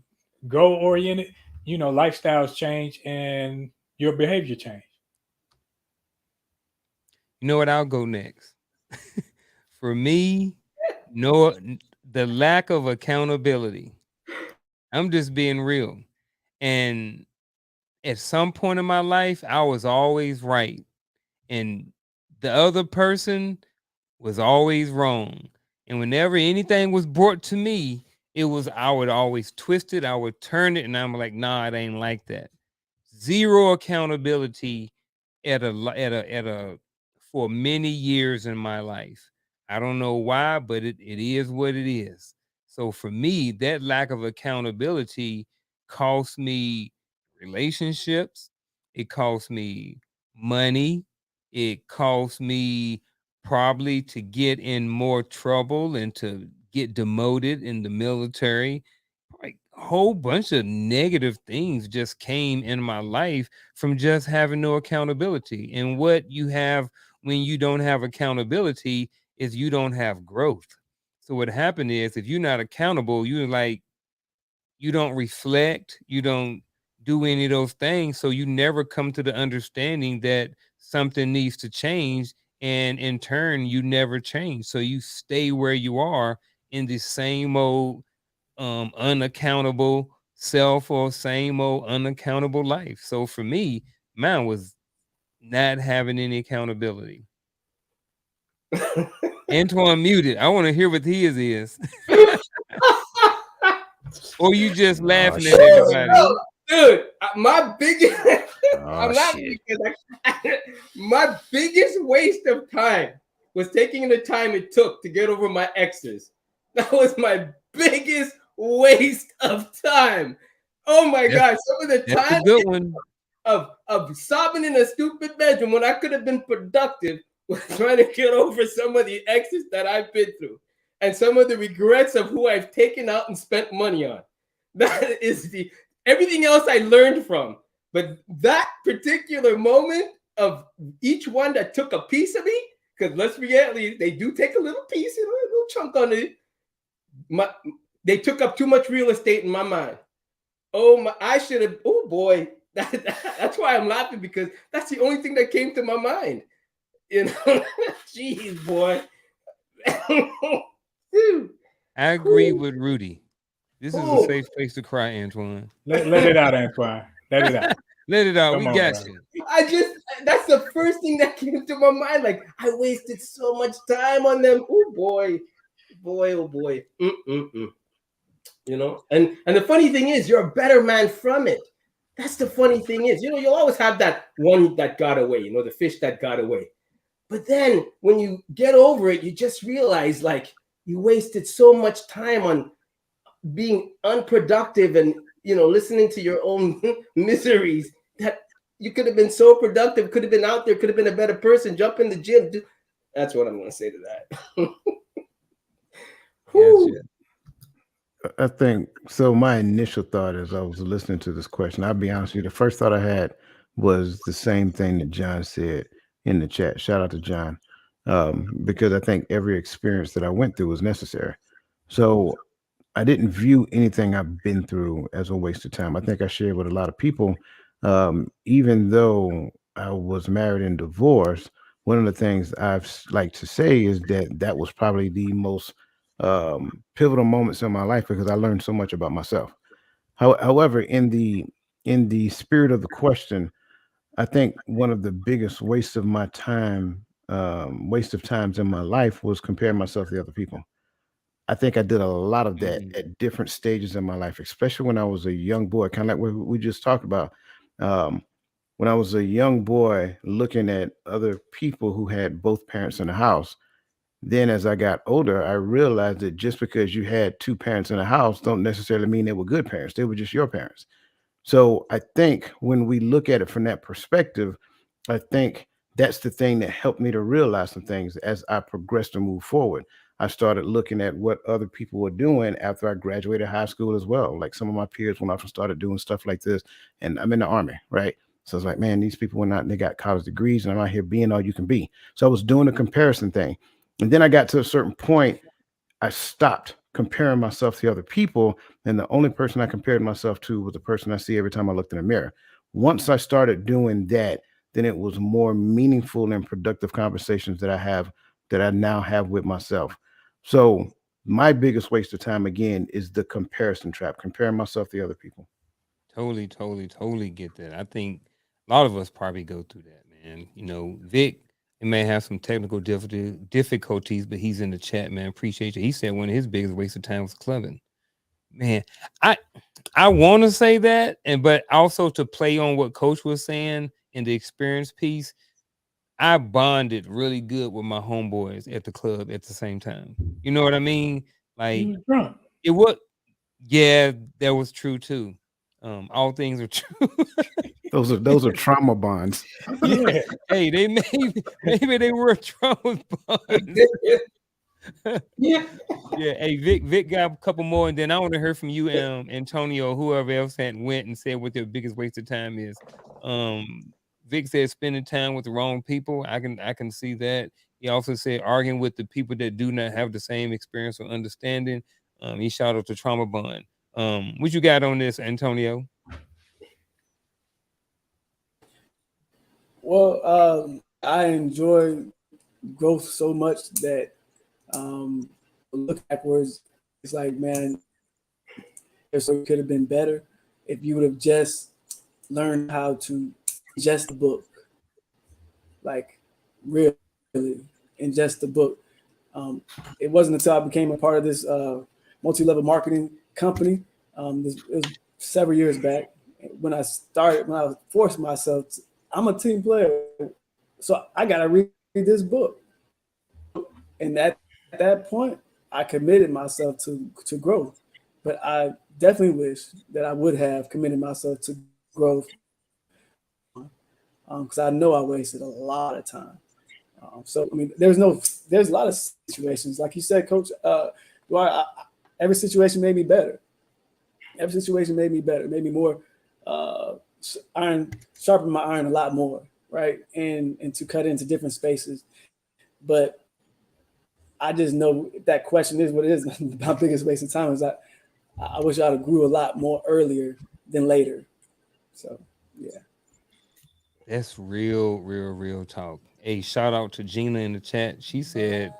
goal oriented, lifestyles change and your behavior change. You know what? I'll go next. For me, no, the lack of accountability. I'm just being real. And at some point in my life, I was always right, and the other person was always wrong. And whenever anything was brought to me, I would always twist it, I would turn it, and I'm like, nah, it ain't like that. Zero accountability at a for many years in my life. I don't know why, but it is what it is. So for me, that lack of accountability cost me relationships, it cost me money, it cost me probably to get in more trouble and to get demoted in the military. Like a whole bunch of negative things just came in my life from just having no accountability. And what you have when you don't have accountability is you don't have growth. So what happened is if you're not accountable, you don't reflect, you don't do any of those things. So you never come to the understanding that something needs to change. And in turn, you never change. So you stay where you are in the same old unaccountable self or same old unaccountable life. So for me, mine was not having any accountability. Antoine muted. I want to hear what his is. Or you just Oh, laughing at shit. everybody. No, dude, my biggest. Oh, I'm laughing shit. because my biggest waste of time was taking the time it took to get over my exes. That was my biggest waste of time. Oh my That's- God, some of the That's a time good one. of sobbing in a stupid bedroom when I could have been productive was trying to get over some of the exes that I've been through and some of the regrets of who I've taken out and spent money on. That is the everything else I learned from. But that particular moment of each one that took a piece of me, because let's be honest, they do take a little piece, a little chunk on it. They took up too much real estate in my mind. Oh my! I should have. Oh boy, that's why I'm laughing because that's the only thing that came to my mind. You know, jeez, boy. Dude, I agree with Rudy. This is a who? safe place to cry, Antoine. Let it out, Antoine. Let it out. Let it out. Come We on, got bro. you. That's the first thing that came to my mind. Like I wasted so much time on them. Oh boy, oh boy. Mm-mm-mm. You know, and the funny thing is, you're a better man from it. That's the funny thing is, you'll always have that one that got away. You know, the fish that got away. But then when you get over it, you just realize like you wasted so much time on being unproductive and listening to your own miseries that you could have been so productive, could have been out there, could have been a better person, jump in the gym. That's what I'm going to say to that. Gotcha. I think so. My initial thought as I was listening to this question, I'll be honest with you, the first thought I had was the same thing that John said in the chat. Shout out to John. Because I think every experience that I went through was necessary. So I didn't view anything I've been through as a waste of time. I think I shared with a lot of people, even though I was married and divorced, one of the things like to say is that that was probably the most pivotal moments in my life because I learned so much about myself. However, in the spirit of the question, I think one of the biggest wastes of my time, waste of times in my life was comparing myself to other people. I think I did a lot of that Mhm. at different stages in my life, especially when I was a young boy, kind of like what we just talked about. Um, when I was a young boy, looking at other people who had both parents in the house, then as I got older, I realized that just because you had two parents in the house don't necessarily mean they were good parents. They were just your parents. So I think when we look at it from that perspective, I think that's the thing that helped me to realize some things as I progressed and moved forward. I started looking at what other people were doing after I graduated high school as well. Like some of my peers went off and started doing stuff like this. And I'm in the army, right? So it's like, man, these people went out and they got college degrees, and I'm out here being all you can be. So I was doing a comparison thing. And then I got to a certain point, I stopped comparing myself to other people. And the only person I compared myself to was the person I see every time I looked in the mirror. Once I started doing that, then it was more meaningful and productive conversations that I now have with myself. So my biggest waste of time again is the comparison trap, comparing myself to other people. Totally get that. I think a lot of us probably go through that, man. Vic, it may have some technical difficulties, but he's in the chat, man. Appreciate you. He said one of his biggest waste of time was clubbing. Man, I want to say that, but also to play on what Coach was saying in the experience piece, I bonded really good with my homeboys at the club at the same time. You know what I mean? He Like was drunk. it was, yeah, that was true too. All things are true. Those are trauma bonds. Yeah. Hey, they maybe they were trauma bonds. Yeah. Yeah, hey Vic got a couple more, and then I want to hear from you, Antonio, whoever else had went and said what their biggest waste of time is. Vic said spending time with the wrong people. I can see that. He also said arguing with the people that do not have the same experience or understanding. He shout out to trauma bond. What you got on this, Antonio? Well, I enjoy growth so much that look backwards, it's like, man, it could have been better if you would have just learned how to ingest the book, like really ingest the book. It wasn't until I became a part of this multi-level marketing company. It was several years back when I forced myself. I'm a team player, so I gotta read this book. And at that point, I committed myself to growth. But I definitely wish that I would have committed myself to growth because I know I wasted a lot of time. So I mean, there's a lot of situations, like you said, Coach. Every situation made me better. Every situation made me better, made me more sharpen my iron a lot more, right? And to cut into different spaces. But I just know that question is what it is. My biggest waste of time is I wish I'd have grew a lot more earlier than later. So yeah. That's real talk. Hey, shout out to Gina in the chat. She said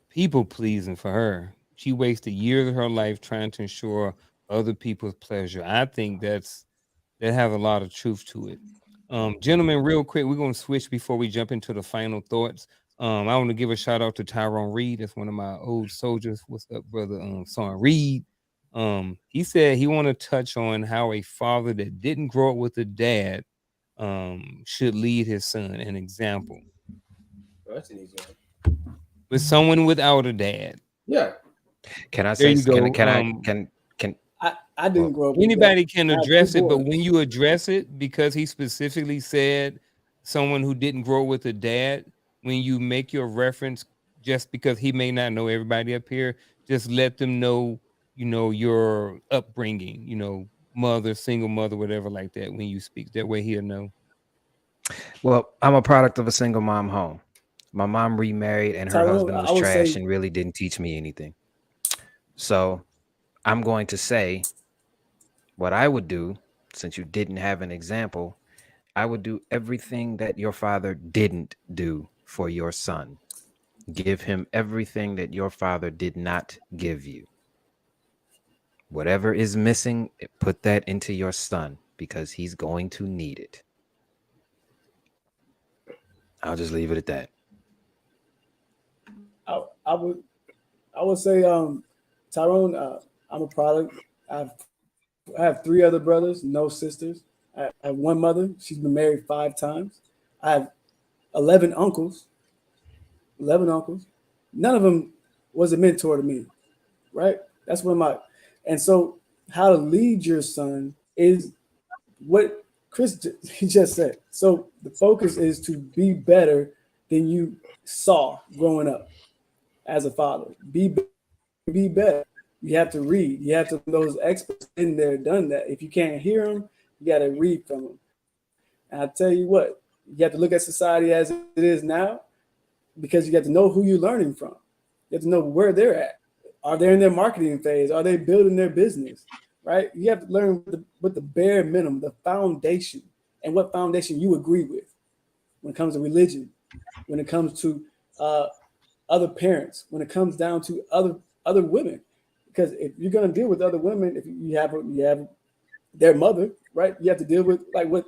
people pleasing for her. She wasted years of her life trying to ensure other people's pleasure. I think that has a lot of truth to it. Gentlemen, real quick, we're gonna switch before we jump into the final thoughts. I want to give a shout out to Tyrone Reed. That's one of my old soldiers. What's up, brother? Son Reed. He said he want to touch on how a father that didn't grow up with a dad should lead his son an example. That's an easy one. With someone without a dad. Yeah. Can I There say? you go. Can I didn't grow up with Anybody that. can I have address two it, but boys. when you address it, because he specifically said someone who didn't grow with a dad, when you make your reference, just because he may not know everybody up here, just let them know, your upbringing, mother, single mother, whatever like that, when you speak. That way he'll know. Well, I'm a product of a single mom home. My mom remarried and her Tyrone, husband was I would trash say and really didn't teach me anything. So I'm going to say what I would do, since you didn't have an example. I would do everything that your father didn't do for your son. Give him everything that your father did not give you. Whatever is missing, put that into your son because he's going to need it. I'll just leave it at that. I would say Tyrone. I'm a product. I have three other brothers, no sisters. I have one mother. She's been married 5 times. I have 11 uncles. 11 uncles. None of them was a mentor to me, right? That's what and so how to lead your son is what Chris he just said. So the focus is to be better than you saw growing up as a father. Be better. You have to read. You have to those experts in there done that. If you can't hear them, you got to read from them. And I tell you what, you have to look at society as it is now because you have to know who you're learning from. You have to know where they're at. Are they in their marketing phase? Are they building their business? Right? You have to learn what the bare minimum, the foundation, and what foundation you agree with when it comes to religion, when it comes to other parents, when it comes down to other women. Because if you're going to deal with other women, if you have their mother, right? You have to deal with like what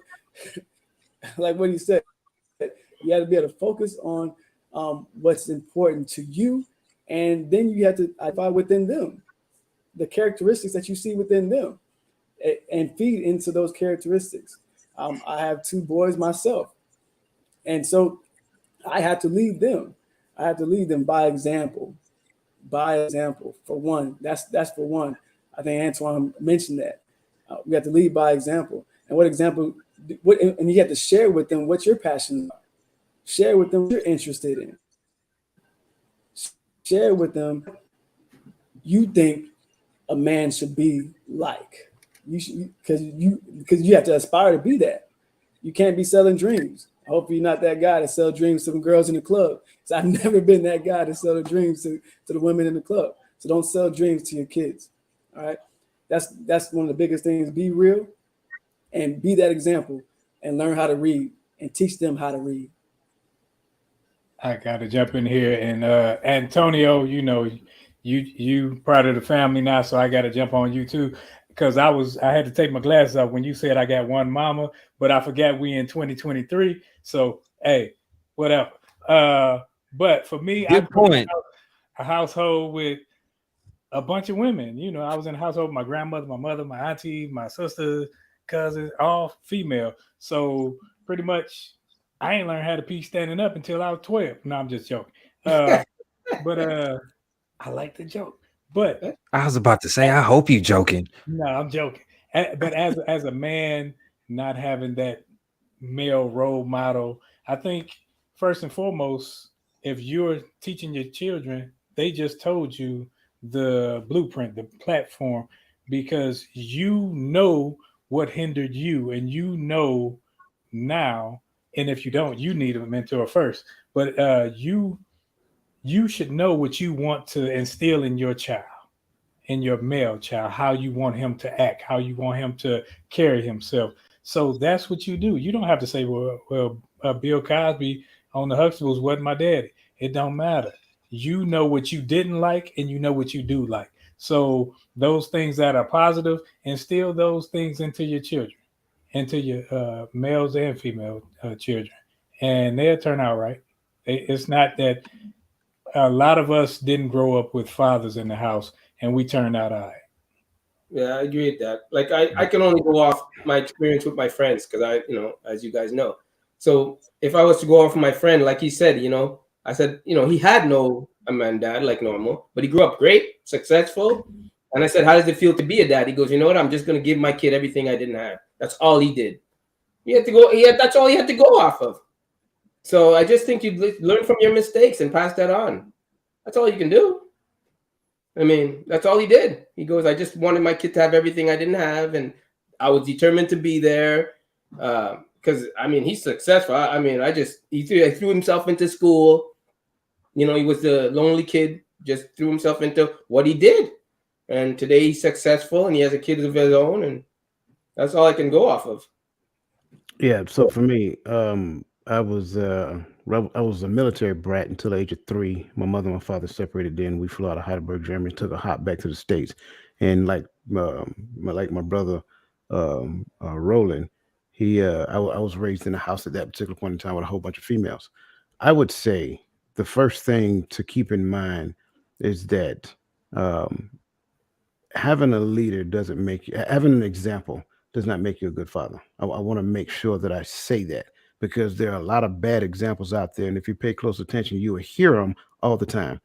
he said. You have to be able to focus on what's important to you, and then you have to identify within them the characteristics that you see within them and feed into those characteristics. I have 2 boys myself, and so I had to lead them. I had to lead them by example. By example, for one. That's for one. I think Antoine mentioned that. We have to lead by example. And what example? And you have to share with them what you're passionate about. Share with them what you're interested in. Share with them you think a man should be like. You should, because you have to aspire to be that. You can't be selling dreams. Hopefully, you're not that guy to sell dreams to the girls in the club. So I've never been that guy to sell the dreams to the women in the club. So don't sell dreams to your kids. All right. That's one of the biggest things. Be real and be that example and learn how to read and teach them how to read. I gotta jump in here, and Antonio, you know, you part of the family now, so I gotta jump on you too, because I had to take my glasses off when you said I got one mama, but I forgot we in 2023. So hey, whatever. But for me, Good point. a household with a bunch of women. You know, I was in a household with my grandmother, my mother, my auntie, my sister, cousins, all female. So pretty much I ain't learned how to pee standing up until I was 12. No, I'm just joking. But I like the joke. But I was about to say, I hope you joking. no, I'm joking. But as a man, not having that male role model, I think first and foremost, if you're teaching your children, they just told you the blueprint, the platform, because you know what hindered you, and you know now. And if you don't, you need a mentor first. But you should know what you want to instill in your child, in your male child, how you want him to act, how you want him to carry himself. So that's what you do. You don't have to say, well, Bill Cosby on the Huxtables wasn't my daddy. It don't matter. You know what you didn't like, and you know what you do like. So those things that are positive, instill those things into your children, into your males and female children, and they'll turn out right. It's not that a lot of us didn't grow up with fathers in the house, and we turned out all right. Yeah, I agree with that. Like I can only go off my experience with my friends because as you guys know. So if I was to go off my friend, like he said, I said, he had no a man dad like normal, but he grew up great, successful. And I said, how does it feel to be a dad? He goes, you know what? I'm just gonna give my kid everything I didn't have. That's all he did. That's all he had to go off of. So I just think you learn from your mistakes and pass that on. That's all you can do. I mean, that's all he did. He goes, I just wanted my kid to have everything I didn't have, and I was determined to be there. Because he's successful. He threw himself into school. He was the lonely kid. Just threw himself into what he did, and today he's successful and he has a kid of his own, and that's all I can go off of. Yeah. So for me, I was a military brat until the age of 3. My mother and my father separated. Then we flew out of Heidelberg, Germany, took a hop back to the States, and like my brother, Roland, I was raised in a house at that particular point in time with a whole bunch of females. I would say the first thing to keep in mind is that um, having a leader doesn't make you having an example does not make you a good father. I want to make sure that I say that because there are a lot of bad examples out there, and if you pay close attention, you will hear them all the time.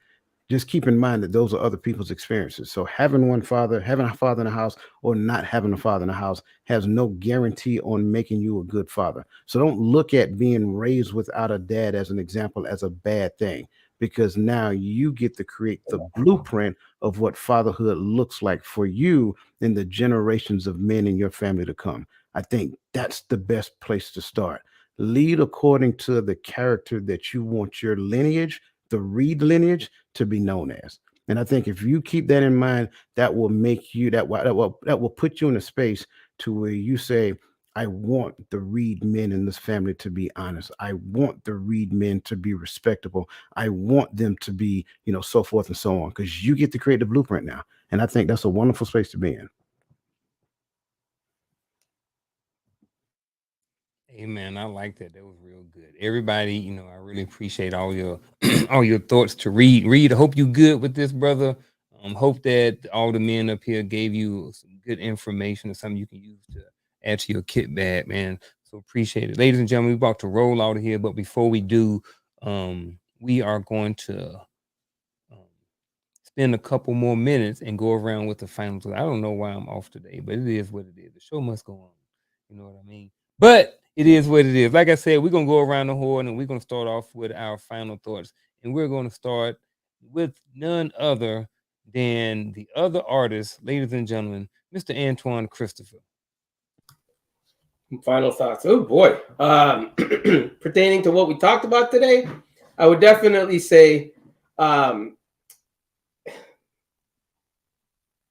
Just keep in mind that those are other people's experiences. So having a father in the house or not having a father in the house has no guarantee on making you a good father. So don't look at being raised without a dad as an example as a bad thing, because now you get to create the blueprint of what fatherhood looks like for you in the generations of men in your family to come. I think that's the best place to start. Lead according to the character that you want your lineage, the Reed lineage, to be known as. And I think if you keep that in mind, that will make you that will put you in a space to where you say, I want the Reed men in this family to be honest. I want the Reed men to be respectable. I want them to be, so forth and so on, because you get to create the blueprint now. And I think that's a wonderful space to be in. Amen. I like that. That was real good. Everybody, I really appreciate all your all your thoughts to read. Read. I hope you good with this, brother. Hope that all the men up here gave you some good information or something you can use to add to your kit bag, man. So appreciate it. Ladies and gentlemen, we're about to roll out of here, but before we do, we are going to um, spend a couple more minutes and go around with the finals. I don't know why I'm off today, but it is what it is. The show must go on. You know what I mean? But it is what it is. Like I said, we're gonna go around the horn and we're gonna start off with our final thoughts. And we're gonna start with none other than the other artist, ladies and gentlemen, Mr. Antoine Christopher. Final thoughts. Oh boy. Pertaining to what we talked about today, I would definitely say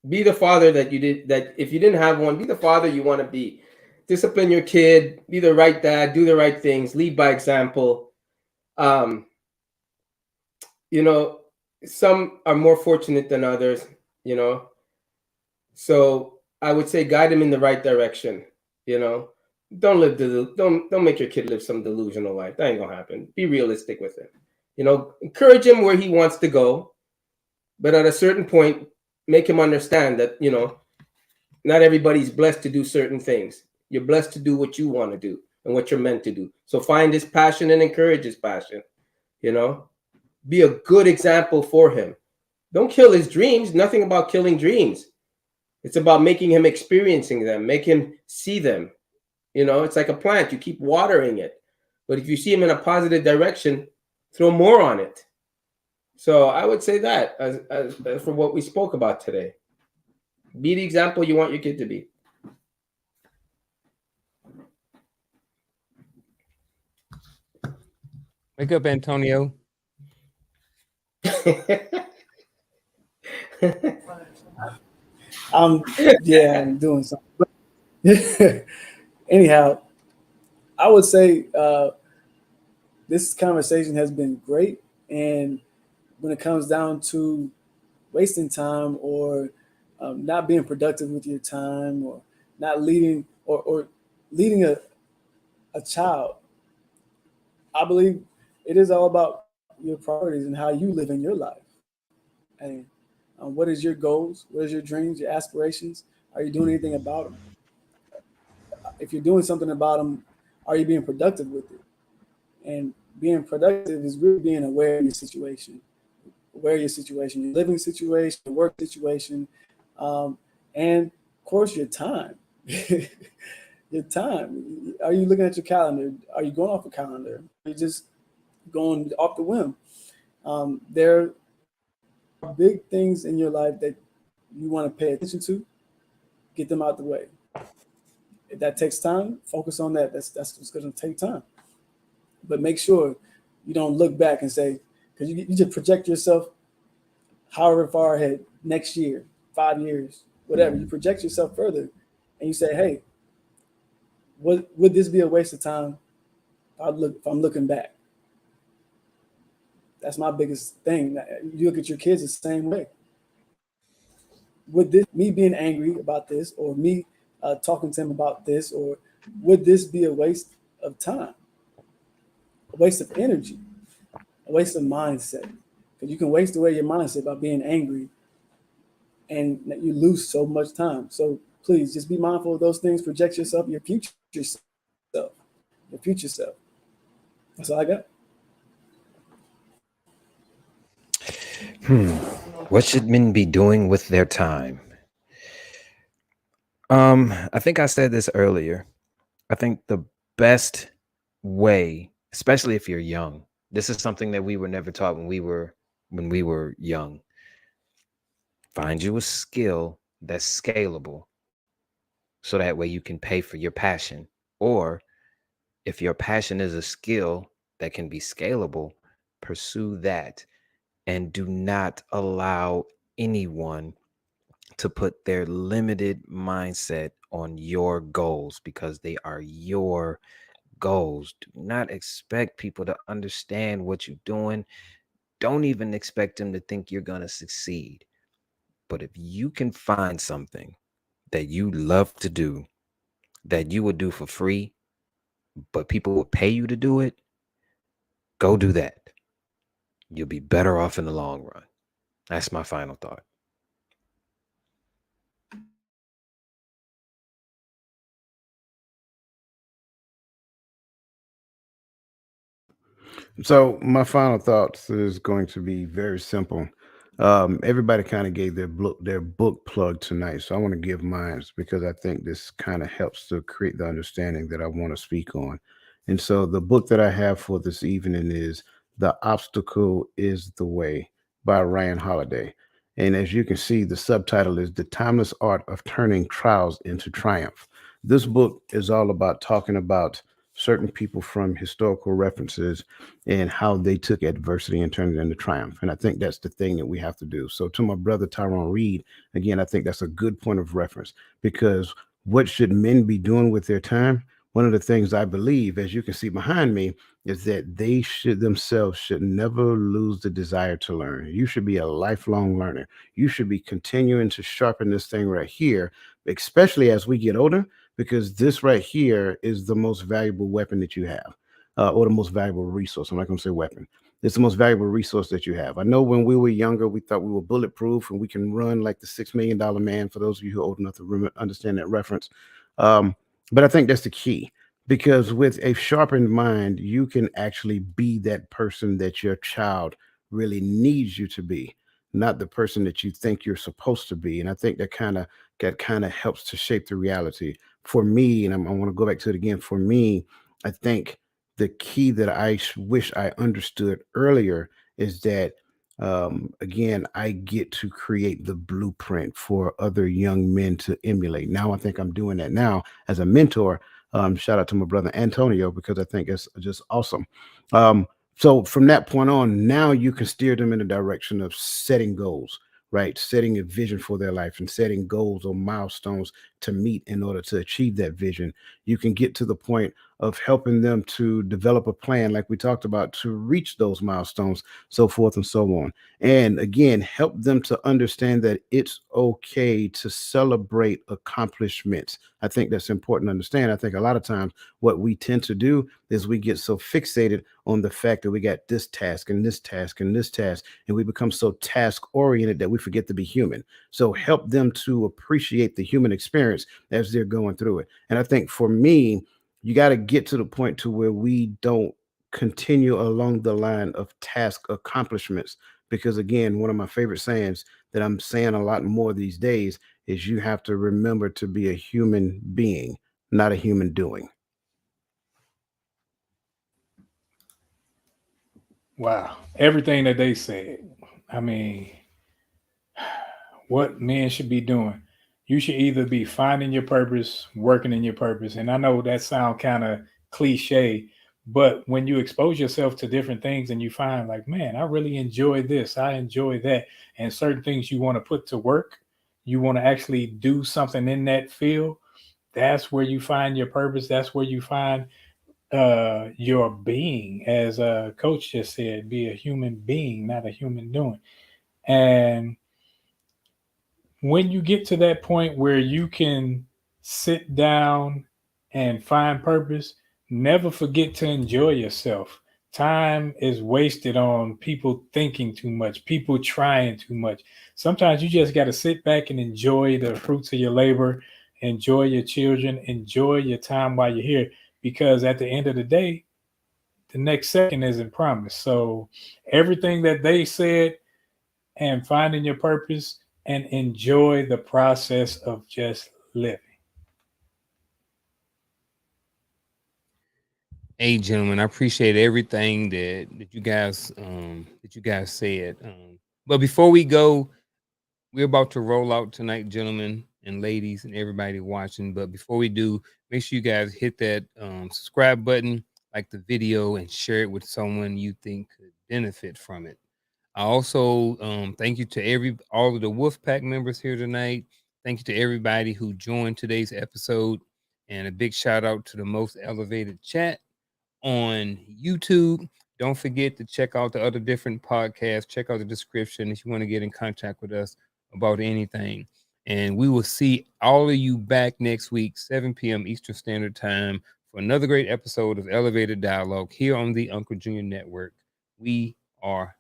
be the father that you did, that if you didn't have one, be the father you want to be. Discipline your kid, be the right dad, do the right things, lead by example. Um, you know, some are more fortunate than others, you know. So I would say guide them in the right direction, you know. Don't make your kid live some delusional life. That ain't gonna happen. Be realistic with him. You know, encourage him where he wants to go, but at a certain point, make him understand that, you know, not everybody's blessed to do certain things. You're blessed to do what you want to do and what you're meant to do. So find his passion and encourage his passion, you know. Be a good example for him. Don't kill his dreams. Nothing about killing dreams. It's about making him experiencing them, make him see them. You know, it's like a plant. You keep watering it. But if you see him in a positive direction, throw more on it. So I would say that as for what we spoke about today. Be the example you want your kid to be. Wake up, Antonio. Yeah, I'm doing something. Anyhow, I would say this conversation has been great, and when it comes down to wasting time or not being productive with your time or not leading or leading a child, I believe it is all about your priorities and how you live in your life. And what is your goals? What is your dreams, your aspirations? Are you doing anything about them? If you're doing something about them, are you being productive with it? And being productive is really being aware of your situation, aware of your situation, your living situation, your work situation, and of course your time. Your time. Are you looking at your calendar? Are you going off a calendar? Are you just going off the whim? There are big things in your life that you want to pay attention to. Get them out the way. If that takes time, focus on that. That's what's going to take time. But make sure you don't look back and say, because you just project yourself however far ahead, next year, 5 years, whatever. You project yourself further and you say, hey, would this be a waste of time if I'm looking back? That's my biggest thing. You look at your kids the same way. Would this, me being angry about this, or me talking to him about this, or would this be a waste of time, a waste of energy, a waste of mindset? Because you can waste away your mindset by being angry, and you lose so much time. So please just be mindful of those things. Project yourself, your future self, your future self. That's all I got. What should men be doing with their time? I think I said this earlier. I think the best way, especially if you're young, this is something that we were never taught when we were young. Find you a skill that's scalable, so that way you can pay for your passion. Or if your passion is a skill that can be scalable, pursue that, and do not allow anyone to put their limited mindset on your goals, because they are your goals. Do not expect people to understand what you're doing. Don't even expect them to think you're going to succeed. But if you can find something that you love to do, that you would do for free, but people will pay you to do it, go do that. You'll be better off in the long run. That's my final thought. So my final thoughts is going to be very simple. Everybody kind of gave their book plug tonight, so I want to give mine because I think this kind of helps to create the understanding that I want to speak on. And so the book that I have for this evening is "The Obstacle Is the Way" by Ryan Holiday. And as you can see, the subtitle is "The Timeless Art of Turning Trials into Triumph." This book is all about talking about certain people from historical references and how they took adversity and turned it into triumph. And I think that's the thing that we have to do. So, to my brother Tyrone Reed, again, I think that's a good point of reference because what should men be doing with their time? One of the things I believe, as you can see behind me, is that they should themselves should never lose the desire to learn. You should be a lifelong learner. You should be continuing to sharpen this thing right here, especially as we get older, because this right here is the most valuable weapon that you have, or the most valuable resource. I'm not going to say weapon. It's the most valuable resource that you have. I know when we were younger, we thought we were bulletproof and we can run like the $6 million man. For those of you who are old enough to understand that reference, um, but I think that's the key because with a sharpened mind, you can actually be that person that your child really needs you to be, not the person that you think you're supposed to be. And I think that kind of helps to shape the reality for me. And I want to go back to it again. For me, I think the key that I wish I understood earlier is that, again, I get to create the blueprint for other young men to emulate. Now I think I'm doing that now as a mentor. Shout out to my brother Antonio because I think it's just awesome. Um, so from that point on, now you can steer them in the direction of setting goals, right? Setting a vision for their life and setting goals or milestones to meet in order to achieve that vision. You can get to the point of helping them to develop a plan, like we talked about, to reach those milestones, so forth and so on. And again, help them to understand that it's okay to celebrate accomplishments. I think that's important to understand. I think a lot of times what we tend to do is we get so fixated on the fact that we got this task and this task and this task, and we become so task oriented that we forget to be human. So help them to appreciate the human experience as they're going through it. And I think for me, you got to get to the point to where we don't continue along the line of task accomplishments, because again, one of my favorite sayings that I'm saying a lot more these days is you have to remember to be a human being, not a human doing. Wow. Everything that they said. I mean, what men should be doing. You should either be finding your purpose, working in your purpose. And I know that sounds kind of cliche, but when you expose yourself to different things and you find like, man, I really enjoy this, I enjoy that, and certain things you want to put to work, you want to actually do something in that field, that's where you find your purpose. That's where you find your being, as coach just said, be a human being, not a human doing. And when you get to that point where you can sit down and find purpose, never forget to enjoy yourself. Time is wasted on people thinking too much, people trying too much. Sometimes you just got to sit back and enjoy the fruits of your labor, enjoy your children, enjoy your time while you're here, because at the end of the day, the next second isn't promised. So everything that they said, and finding your purpose, and enjoy the process of just living. Hey, gentlemen, I appreciate everything that you guys said. But before we go, we're about to roll out tonight, gentlemen and ladies, and everybody watching. But before we do, make sure you guys hit that subscribe button, like the video, and share it with someone you think could benefit from it. I also thank you to all of the Wolfpack members here tonight. Thank you to everybody who joined today's episode, and a big shout out to the Most Elevated Chat on YouTube. Don't forget to check out the other different podcasts. Check out the description if you want to get in contact with us about anything. And we will see all of you back next week, 7 p.m. Eastern Standard Time, for another great episode of Elevated Dialogue here on the Uncle Junior Network. We are